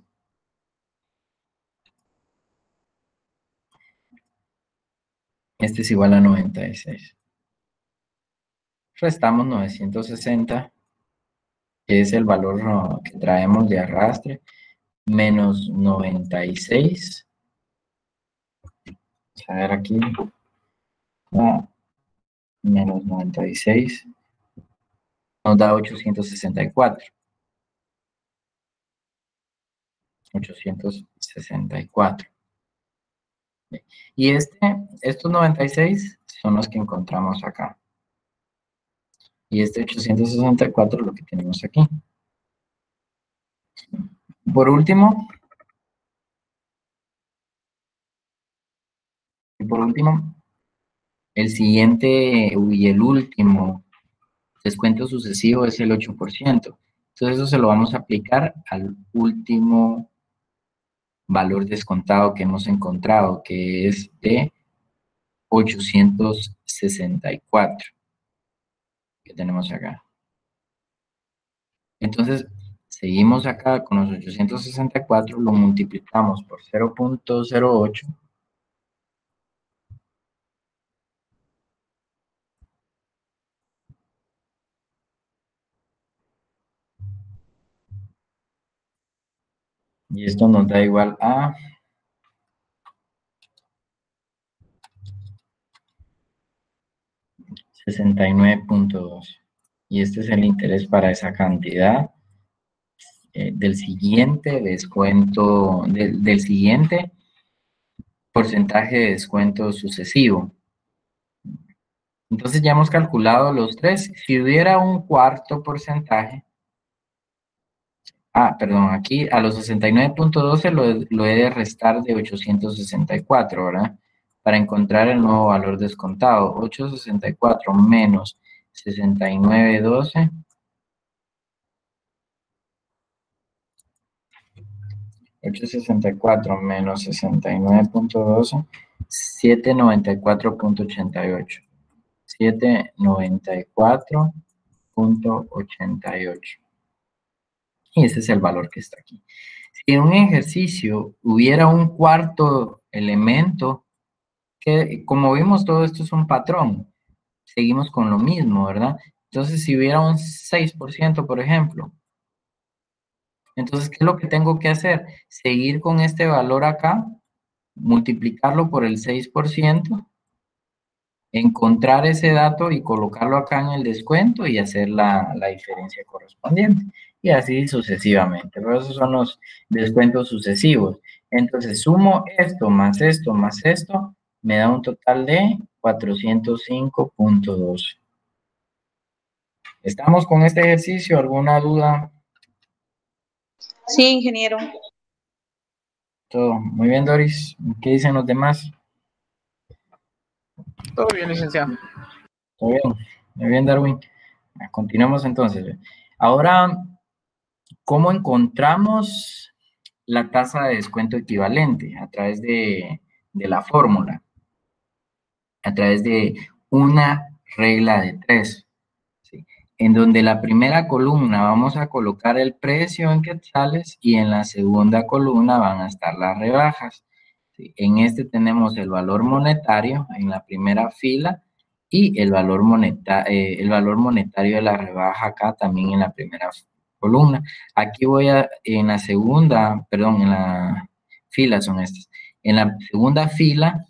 Speaker 1: Este es igual a 96. Restamos 960, que es el valor que traemos de arrastre, menos 96. Vamos a ver aquí. Menos 96 nos da 864. 864. Y estos 96 son los que encontramos acá. Y este 864 es lo que tenemos aquí. Por último, el siguiente y el último descuento sucesivo es el 8%. Entonces eso se lo vamos a aplicar al último valor descontado que hemos encontrado, que es de 864, que tenemos acá. Entonces, seguimos acá con los 864, lo multiplicamos por 0.08. Y esto nos da igual a 69.2. Y este es el interés para esa cantidad del siguiente descuento, del siguiente porcentaje de descuento sucesivo. Entonces ya hemos calculado los tres. Si hubiera un cuarto porcentaje, perdón, aquí a los 69.12 lo he de restar de 864, ¿verdad? Para encontrar el nuevo valor descontado. 864 menos 69.12. 864 menos 69.12, 794.88. 794.88. Y ese es el valor que está aquí. Si en un ejercicio hubiera un cuarto elemento, que como vimos todo esto es un patrón, seguimos con lo mismo, ¿verdad? Entonces si hubiera un 6%, por ejemplo, entonces, ¿qué es lo que tengo que hacer? Seguir con este valor acá, multiplicarlo por el 6%, encontrar ese dato y colocarlo acá en el descuento y hacer la diferencia correspondiente. Y así sucesivamente. Pero esos son los descuentos sucesivos. Entonces, sumo esto, más esto, me da un total de 405.12. ¿Estamos con este ejercicio? ¿Alguna duda?
Speaker 4: Sí, ingeniero.
Speaker 1: Todo. Muy bien, Doris. ¿Qué dicen los demás?
Speaker 2: Todo bien, licenciado.
Speaker 1: Todo bien. Muy bien, Darwin. Continuamos entonces. Ahora, ¿cómo encontramos la tasa de descuento equivalente? A través de la fórmula. A través de una regla de 3. ¿Sí? En donde la primera columna vamos a colocar el precio en quetzales y en la segunda columna van a estar las rebajas. ¿Sí? En este tenemos el valor monetario en la primera fila y el valor monetario de la rebaja acá también en la primera columna. Aquí en la segunda, perdón, en la fila son estas. En la segunda fila,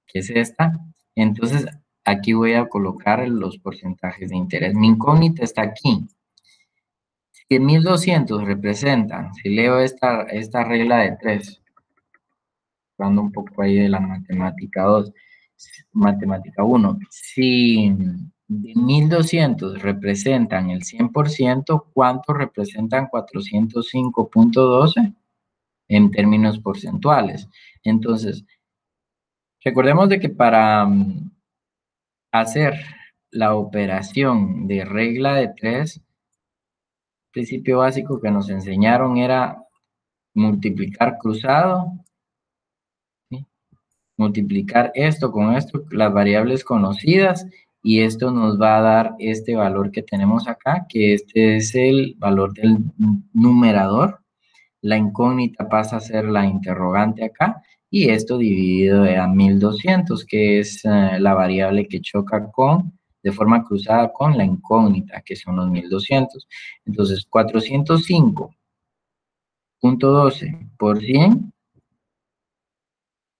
Speaker 1: que es esta, entonces aquí voy a colocar los porcentajes de interés. Mi incógnita está aquí. Si 1200 representan, si leo esta regla de 3, hablando un poco ahí de la matemática 2, matemática 1, si de 1200 representan el 100%, ¿cuánto representan 405.12 en términos porcentuales? Entonces, recordemos de que para hacer la operación de regla de 3, el principio básico que nos enseñaron era multiplicar cruzado, ¿sí? Multiplicar esto con esto, las variables conocidas, y esto nos va a dar este valor que tenemos acá, que este es el valor del numerador. La incógnita pasa a ser la interrogante acá, y esto dividido a 1200, que es la variable que choca de forma cruzada con la incógnita, que son los 1200. Entonces, 405.12 por 100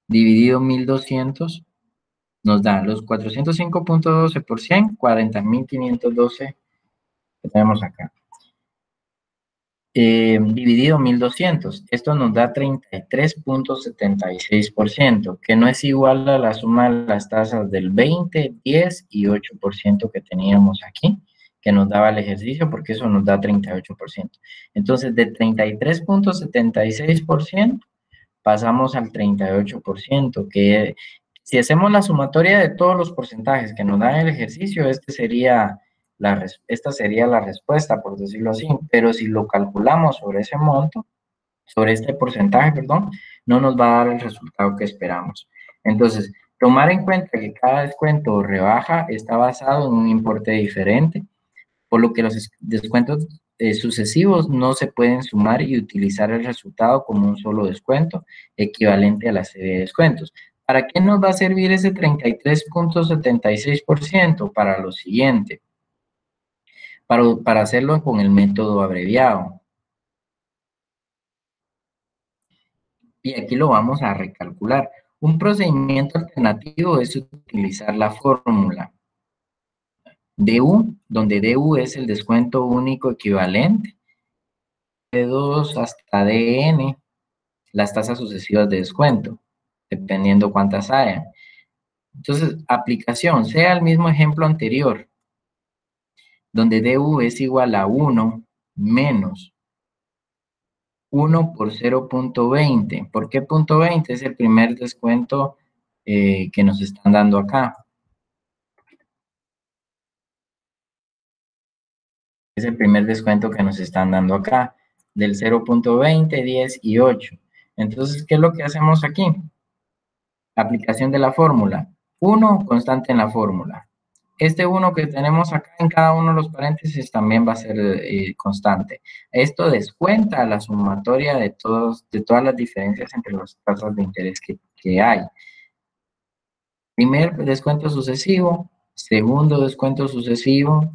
Speaker 1: dividido 1200 nos da los 405.12 por 100, 40.512 que tenemos acá. Dividido 1200, esto nos da 33.76%, que no es igual a la suma de las tasas del 20, 10 y 8% que teníamos aquí, que nos daba el ejercicio, porque eso nos da 38%. Entonces, de 33.76% pasamos al 38%, que si hacemos la sumatoria de todos los porcentajes que nos da el ejercicio, esta sería la respuesta, por decirlo así, pero si lo calculamos sobre ese monto, sobre este porcentaje, perdón, no nos va a dar el resultado que esperamos. Entonces, tomar en cuenta que cada descuento o rebaja está basado en un importe diferente, por lo que los descuentos sucesivos no se pueden sumar y utilizar el resultado como un solo descuento equivalente a la serie de descuentos. ¿Para qué nos va a servir ese 33.76%? Para lo siguiente, para hacerlo con el método abreviado. Y aquí lo vamos a recalcular. Un procedimiento alternativo es utilizar la fórmula DU, donde DU es el descuento único equivalente, D2 hasta DN, las tasas sucesivas de descuento, dependiendo cuántas hayan. Entonces, aplicación, sea el mismo ejemplo anterior, donde DU es igual a 1 menos 1 por 0.20. ¿Por qué punto 20? Es el primer descuento que nos están dando acá. Es el primer descuento que nos están dando acá, del 0.20, 10 y 8. Entonces, ¿qué es lo que hacemos aquí? Aplicación de la fórmula. 1 constante en la fórmula. Este 1 que tenemos acá en cada uno de los paréntesis también va a ser constante. Esto descuenta la sumatoria de todas las diferencias entre las tasas de interés que hay. Primer descuento sucesivo, segundo descuento sucesivo,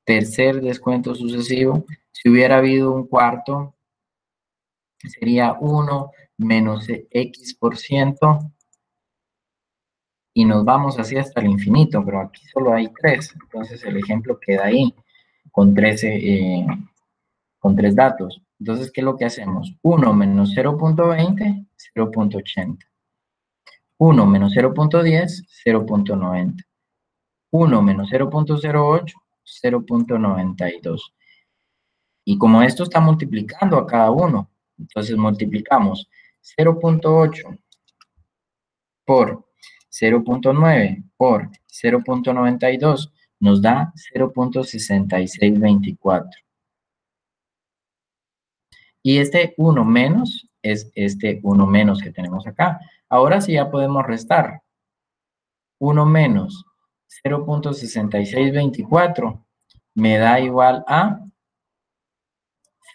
Speaker 1: tercer descuento sucesivo. Si hubiera habido un cuarto, sería 1 menos X%. Y nos vamos así hasta el infinito, pero aquí solo hay 3. Entonces el ejemplo queda ahí, con 3 datos. Entonces, ¿qué es lo que hacemos? 1 menos 0.20, 0.80. 1 menos 0.10, 0.90. 1 menos 0.08, 0.92. Y como esto está multiplicando a cada uno, entonces multiplicamos 0.8 por 0.9 por 0.92 nos da 0.6624. Y este 1 menos es este 1 menos que tenemos acá. Ahora sí ya podemos restar. 1 menos 0.6624 me da igual a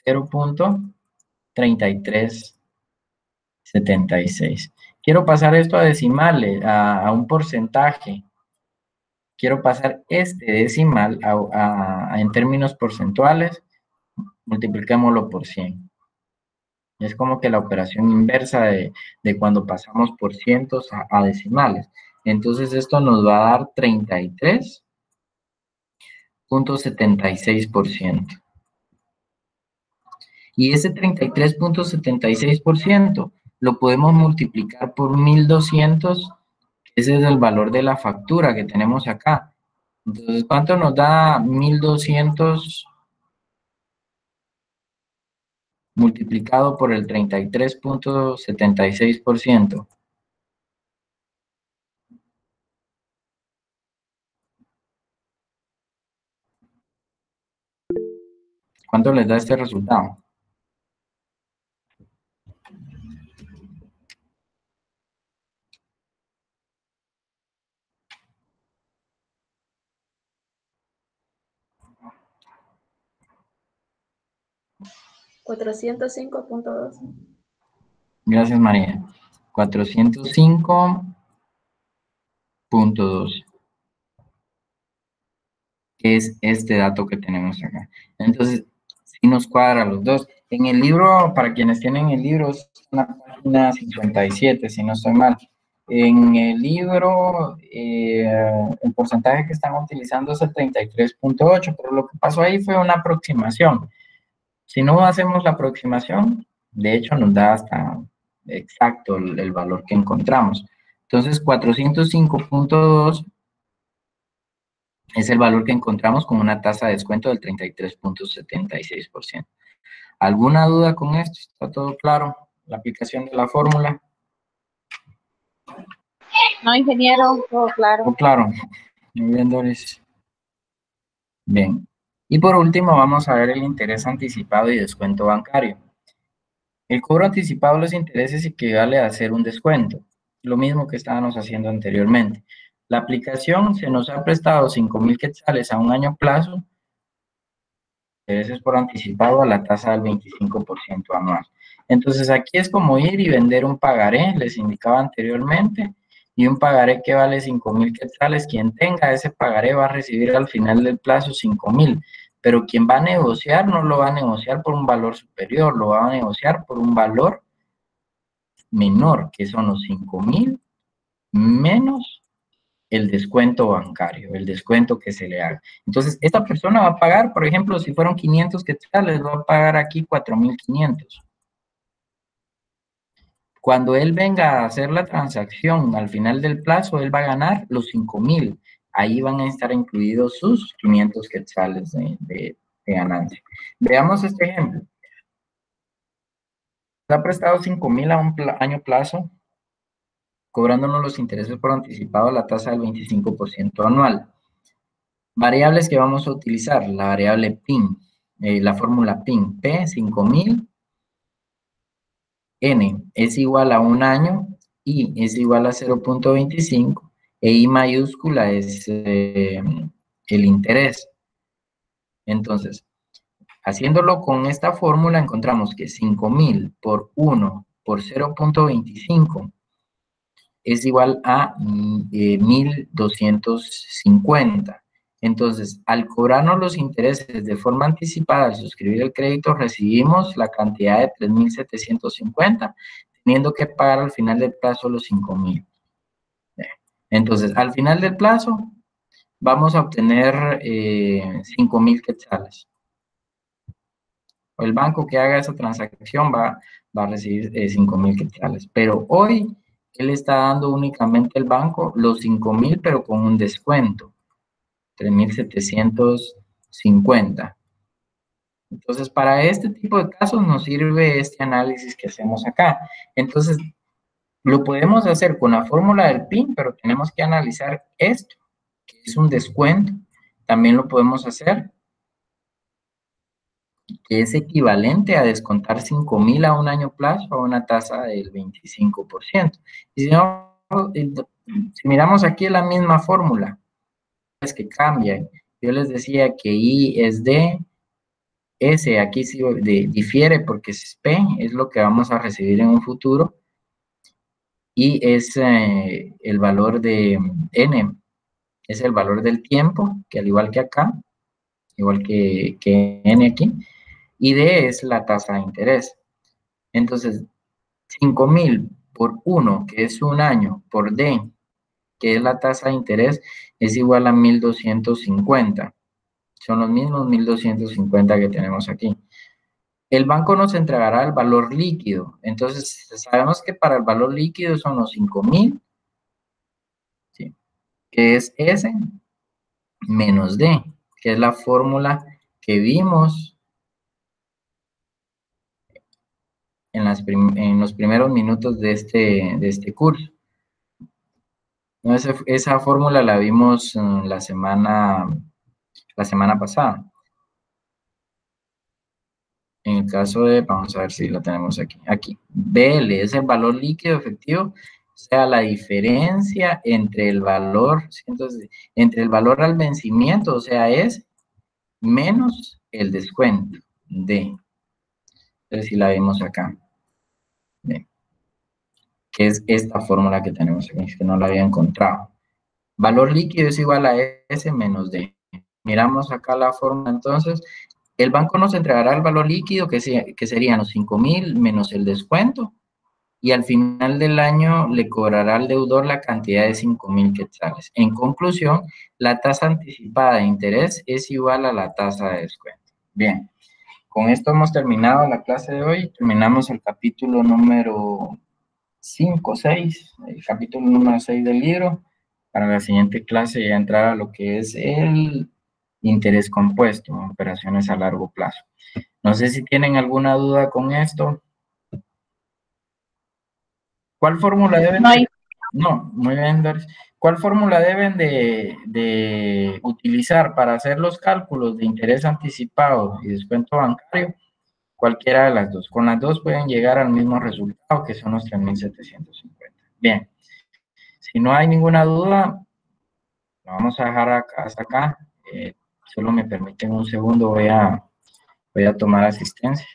Speaker 1: 0.3376. Quiero pasar esto a decimales, a un porcentaje. Quiero pasar este decimal en términos porcentuales, multipliquémoslo por 100. Es como que la operación inversa de cuando pasamos por cientos a decimales. Entonces esto nos va a dar 33.76%. Y ese 33.76% lo podemos multiplicar por 1200. Ese es el valor de la factura que tenemos acá. Entonces, ¿cuánto nos da 1200 multiplicado por el 33.76%? ¿Cuánto les da este resultado?
Speaker 6: $405.12.
Speaker 1: Gracias, María. 405.12. Que es este dato que tenemos acá. Entonces, si nos cuadra los dos. En el libro, para quienes tienen el libro, es la página 57, si no estoy mal. En el libro, el porcentaje que están utilizando es el 33.8, pero lo que pasó ahí fue una aproximación. Si no hacemos la aproximación, de hecho nos da hasta exacto el valor que encontramos. Entonces, 405.2 es el valor que encontramos con una tasa de descuento del 33.76%. ¿Alguna duda con esto? ¿Está todo claro? La aplicación de la fórmula.
Speaker 4: No, ingeniero, todo claro.
Speaker 1: ¿Todo claro? Muy bien, Doris. Bien. Y por último, vamos a ver el interés anticipado y descuento bancario. El cobro anticipado de los intereses equivale a hacer un descuento, lo mismo que estábamos haciendo anteriormente. La aplicación se nos ha prestado 5,000 quetzales a un año plazo, intereses por anticipado a la tasa del 25% anual. Entonces aquí es como ir y vender un pagaré, les indicaba anteriormente, y un pagaré que vale 5,000 quetzales. Quien tenga ese pagaré va a recibir al final del plazo 5,000, pero quien va a negociar no lo va a negociar por un valor superior, lo va a negociar por un valor menor, que son los 5,000 menos el descuento bancario, el descuento que se le haga. Entonces, esta persona va a pagar, por ejemplo, si fueron 500 quetzales, va a pagar aquí 4,500. Cuando él venga a hacer la transacción al final del plazo, él va a ganar los 5,000. Ahí van a estar incluidos sus 500 quetzales de ganancia. Veamos este ejemplo. Se ha prestado 5,000 a un año plazo, cobrándonos los intereses por anticipado a la tasa del 25% anual. Variables que vamos a utilizar, la variable PIN, la fórmula PIN, P 5,000, N es igual a un año, I es igual a 0.25 e I mayúscula es el interés. Entonces, haciéndolo con esta fórmula encontramos que 5,000 por 1 por 0.25 es igual a 1,250. Entonces, al cobrarnos los intereses de forma anticipada, al suscribir el crédito, recibimos la cantidad de 3,750, teniendo que pagar al final del plazo los 5,000. Entonces, al final del plazo, vamos a obtener 5,000 quetzales. El banco que haga esa transacción va a recibir 5,000 quetzales. Pero hoy, él está dando únicamente el banco los 5,000, pero con un descuento. 3,750. Entonces, para este tipo de casos nos sirve este análisis que hacemos acá. Entonces, lo podemos hacer con la fórmula del PIN, pero tenemos que analizar esto, que es un descuento. También lo podemos hacer, que es equivalente a descontar 5,000 a un año plazo a una tasa del 25%. Y si no, si miramos aquí la misma fórmula, es que cambian. Yo les decía que I es D, S aquí sí difiere porque es P, es lo que vamos a recibir en un futuro, y es el valor de N, es el valor del tiempo, que al igual que acá, igual que N aquí, y D es la tasa de interés. Entonces, 5,000 por 1, que es un año, por D, que es la tasa de interés, es igual a 1,250. Son los mismos 1,250 que tenemos aquí. El banco nos entregará el valor líquido. Entonces, sabemos que para el valor líquido son los 5,000, ¿sí?, que es S menos D, que es la fórmula que vimos en los primeros minutos de este curso. ¿No? Esa fórmula la vimos la semana pasada. En el caso de, vamos a ver si lo tenemos aquí. BL es el valor líquido efectivo, o sea, la diferencia entre el valor, entonces, entre el valor al vencimiento, o sea, es menos el descuento de. Entonces, si la vemos acá. Bien, que es esta fórmula que tenemos aquí, que no la había encontrado. Valor líquido es igual a S menos D. Miramos acá la fórmula, entonces, el banco nos entregará el valor líquido, que serían los 5,000 menos el descuento, y al final del año le cobrará al deudor la cantidad de 5,000 quetzales. En conclusión, la tasa anticipada de interés es igual a la tasa de descuento. Bien, con esto hemos terminado la clase de hoy. Terminamos el capítulo número 5, 6, el capítulo número 6 del libro. Para la siguiente clase ya entrar a lo que es el interés compuesto, operaciones a largo plazo. No sé si tienen alguna duda con esto. ¿Cuál fórmula deben
Speaker 4: No hay.
Speaker 1: No, muy bien, Doris. ¿Cuál fórmula deben de utilizar para hacer los cálculos de interés anticipado y descuento bancario? Cualquiera de las dos. Con las dos pueden llegar al mismo resultado, que son los 3,750. Bien. Si no hay ninguna duda, lo vamos a dejar hasta acá. Solo me permiten un segundo, voy a tomar asistencia.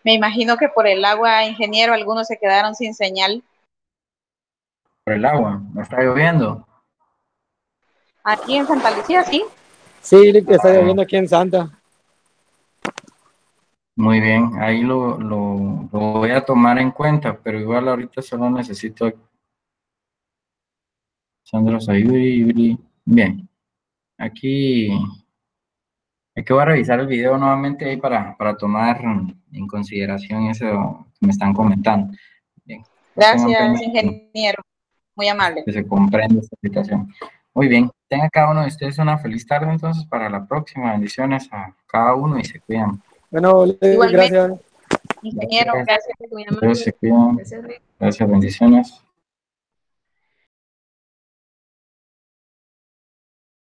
Speaker 4: Me imagino que por el agua, ingeniero, algunos se quedaron sin señal.
Speaker 1: Por el agua, ¿no está lloviendo?
Speaker 4: Aquí en Santa Lucía, sí.
Speaker 2: Sí, que está lloviendo aquí en Santa.
Speaker 1: Muy bien, ahí lo voy a tomar en cuenta, pero igual ahorita solo necesito Sandro Sayuri, Yuri. Bien, aquí voy a revisar el video nuevamente ahí para tomar en consideración eso que me están comentando. Bien, tengan pena
Speaker 4: Gracias, ingeniero. Muy amable.
Speaker 1: que se comprenda esta situación. Muy bien, tenga cada uno de ustedes una feliz tarde entonces para la próxima. Bendiciones a cada uno y se cuidan.
Speaker 2: Bueno,
Speaker 4: Igualmente.
Speaker 2: gracias.
Speaker 4: Ingeniero, gracias.
Speaker 3: Muy
Speaker 1: Todos se
Speaker 3: amable.
Speaker 1: cuidan.
Speaker 3: Gracias, Rick.
Speaker 1: Gracias, bendiciones.